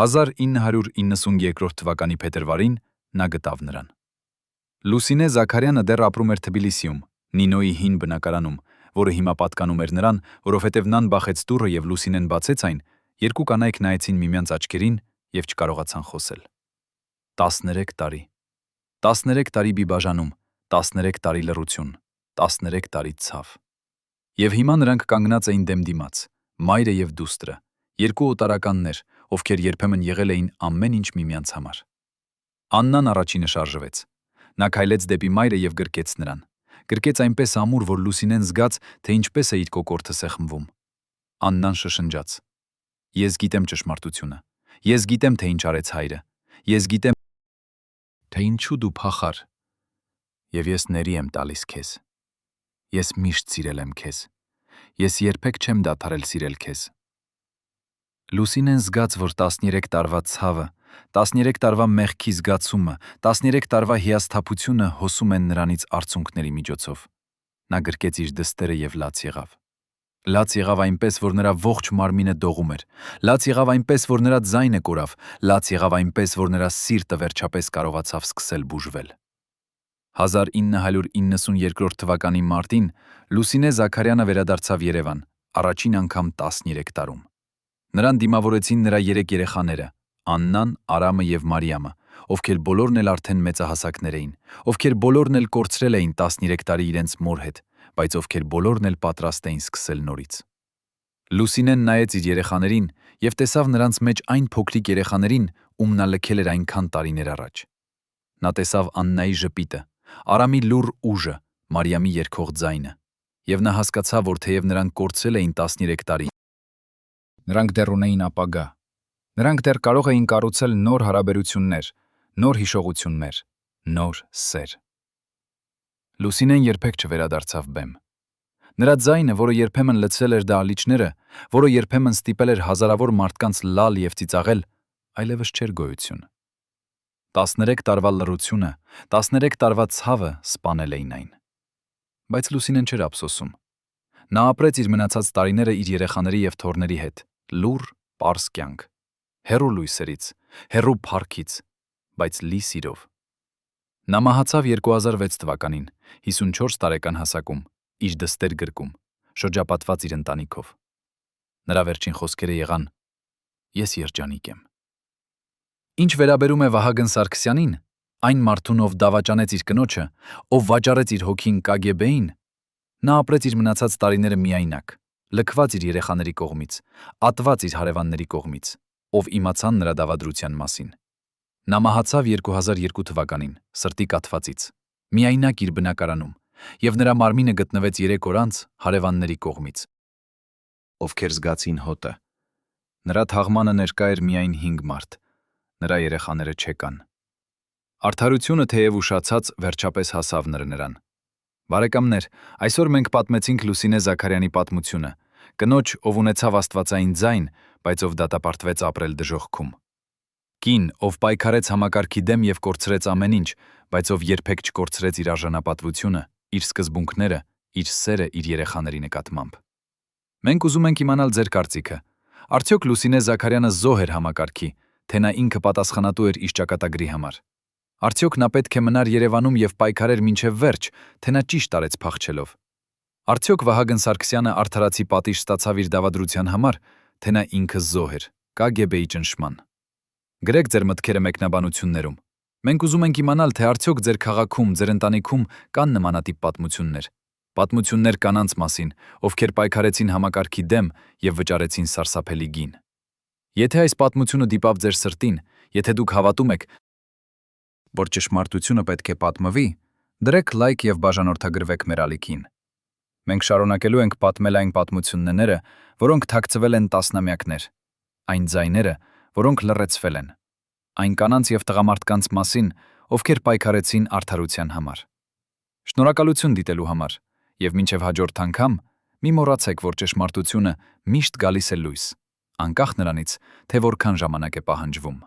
1992 թվականի փետրվարին նա գտավ նրան։ Լուսինե Զաքարյանը դեռ ապրում էր Թբիլիսիում, Նինոյի հին բնակարանում, որը հիմա պատկանում էր նրան, որովհետև Նան բախեց դուռը եւ Լուսինեն բացեց այն, երկու կանայք նայեցին միմյանց աչքերին եւ չկարողացան խոսել։ 13 տարի։ 13 տարի բիբաժանում, 13 տարի լռություն, 13 տարի ցավ։ Եվ հիմա նրանք կանգնած էին դեմ դիմաց, մայրը եւ դուստրը, երկու օտարականներ, ովքեր երբեմն եղել էին ամեն ինչ միմյանց համար։ Աննան առաջինը շարժվեց։ Նա քայլեց դեպի մայրը եւ գրկեց նրան։ Գրկեց այնպես ամուր, որ Լուսինեն զգաց, թե ինչպես է իր կոկորդը սեղմվում։ Աննան շշնջաց. Ես գիտեմ ճշմարտությունը։ Ես գիտեմ, թե ինչ արեց հայրը։ Ես գիտեմ, թե ինչու դու փախար։ Եվ ես ների եմ տալիս քեզ։ Ես միշտ սիրել եմ քեզ։ Ես երբեք չեմ դադարել սիրել քեզ։ Լուսինեն զգաց, որ 13 տարվա ցավը, 13 տարվա մեղքի զգացումը, 13 տարվա հիասթափությունը հոսում են նրանից արցունքների միջոցով։ Նա գրկեց իր դստերը եւ լաց եղավ։ Լաց եղավ այնպես, որ նրա ողջ մարմինը դողում էր։ Լաց եղավ այնպես, որ նրա ձայնը կորավ։ Լաց եղավ այնպես, որ նրա սիրտը վերջապես կարողացավ սկսել բուժվել։ 1992 թվականի մարտին Լուսինե Զաքարյանը վերադարձավ Երևան, առաջին անգամ 13 տարում։ Նրան դիմավորեցին նրա 3 երեխաները՝ Աննան, Արամը եւ Մարիամը, ովքեր բոլորն էլ արդեն մեծահասակներ էին, ովքեր բոլորն էլ կորցրել էին 13 տարի իրենց մոր հետ, բայց ովքեր բոլորն էլ պատրաստ էին սկսել նորից։ Լուսինեն նայեց իր երեխաներին եւ տեսավ նրանց մեջ այն փոքրիկ երեխաներին, ում նա լքել էր այնքան տարիներ առաջ։ Նա տեսավ Աննայի ժպիտը, Արամի լուռ ուժը, Մարիամի երգող ձայնը, եւ նա հասկացավ, որ թեև նրանք կորցրել էին 13 տարի, նրանք դեռ ունեին ապագա։ Նրանք դեռ կարող էին կառուցել նոր հարաբերություններ, նոր հիշողություններ, նոր սեր։ Լուսինեն երբեք չվերադարձավ բեմ։ Նրա ձայնը, որը երբեմն լցրել էր դահլիճները, որը երբեմն ստիպել էր հազարավոր մարդկանց լալ եւ ծիծաղել, այլևս չէր գոյություն։ 13 տարվա լռությունը, 13 տարվա ցավը սպանել էին այն։ Բայց Լուսինեն չէր ափսոսում։ Նա ապրեց իր մնացած տարիները իր երեխաների եւ թոռների հետ, լուռ, պարզ կյանք, հեռու լույսերից, հեռու փառքից, բայց լի սիրով։ Նա մահացավ 2006 թվականին, 54 տարեկան հասակում, իր դստեր գրկում, շրջապատված իր ընտանիքով։ Նրա վերջին խոսքերը եղան. Ես երջանիկ եմ։ Ինչ վերաբերում է Վահագն Սարգսյանին, այն մարդուն, ով դավաճանեց իր կնոջը, ով վաճառեց իր հոգին KGB-ին, նա ապրեց իր մնացած տարիները միայնակ, լքված իր երեխաների կողմից, ատված իր հարևանների կողմից, ով իմացան նրա դավադրության մասին։ Նա մահացավ 2002 թվականին, սրտի կաթվածից, միայնակ իր բնակարանում, եւ նրա մարմինը գտնվեց 3 օր անց հարևանների կողմից, ովքեր զգացին հոտը։ Նրա թաղմանը ներկա էր միայն 5 մարդ, նրա երեխաները չեկան։ Արդարությունը թեև ուշացած վերջապես հասավ նրան։ Բարեկամներ, այսօր մենք պատմեցինք Լուսինե Զաքարյանի պատմությունը, կնոջ, ով ունեցավ աստվածային ձայն, բայց ով դատապարտվեց ապրել դժոխքում։ Կին, ով պայքարեց համակարգի դեմ եւ կորցրեց ամեն ինչ, բայց ով երբեք չկորցրեց իր արժանապատվությունը, իր սկզբունքները, իր սերը իր երեխաների նկատմամբ։ Մենք ուզում ենք իմանալ ձեր կարծիքը։ Արդյոք Լուսինե Զաքարյանը զոհ էր համակարգի, թե նա ինքը պատասխանատու էր իր ճակատագրի համար։ Արդյոք նա պետք է մնար Երևանում եւ պայքարեր մինչեւ վերջ, թե նա ճիշտ արեց փախչելով։ Արդյոք Վահագն Սարգսյանը արդարացի պատիժ ստացավ իր դավադրության համար, թե նա ինքը զոհ էր KGB-ի ճնշման։ Գրեք ձեր մտքերը մեկնաբանություններում։ Մենք ուզում ենք իմանալ, թե արդյոք ձեր քաղաքում, ձեր ընտանիքում կան նմանատիպ պատմություններ։ Պատմություններ կանանց մասին, ովքեր պայքարեցին համակարգի դեմ եւ վճարեցին սարսափելի գին։ Եթե այս պատմությունը դիպավ ձեր սրտին, եթե դուք հավատում եք, որ ճշմարտությունը պետք է պատմվի, դրեք լայք եւ բաժանորդագրվեք մեր ալիքին։ Մենք շարունակելու ենք պատմել այն պատմությունները, որոնք թաքցվել են տասնամյակներ, այն ձայները, որոնք լռեցվել են, այն կանանց եւ տղամարդկանց մասին, ովքեր պայքարեցին արդարության համար։ Շնորհակալություն դիտելու համար եւ մինչեւ հաջորդ անգամ մի մոռացեք, որ ճշմարտությունը միշտ գալիս է լույս, անկախ նրանից, թե որքան ժամանակ է պահանջվում։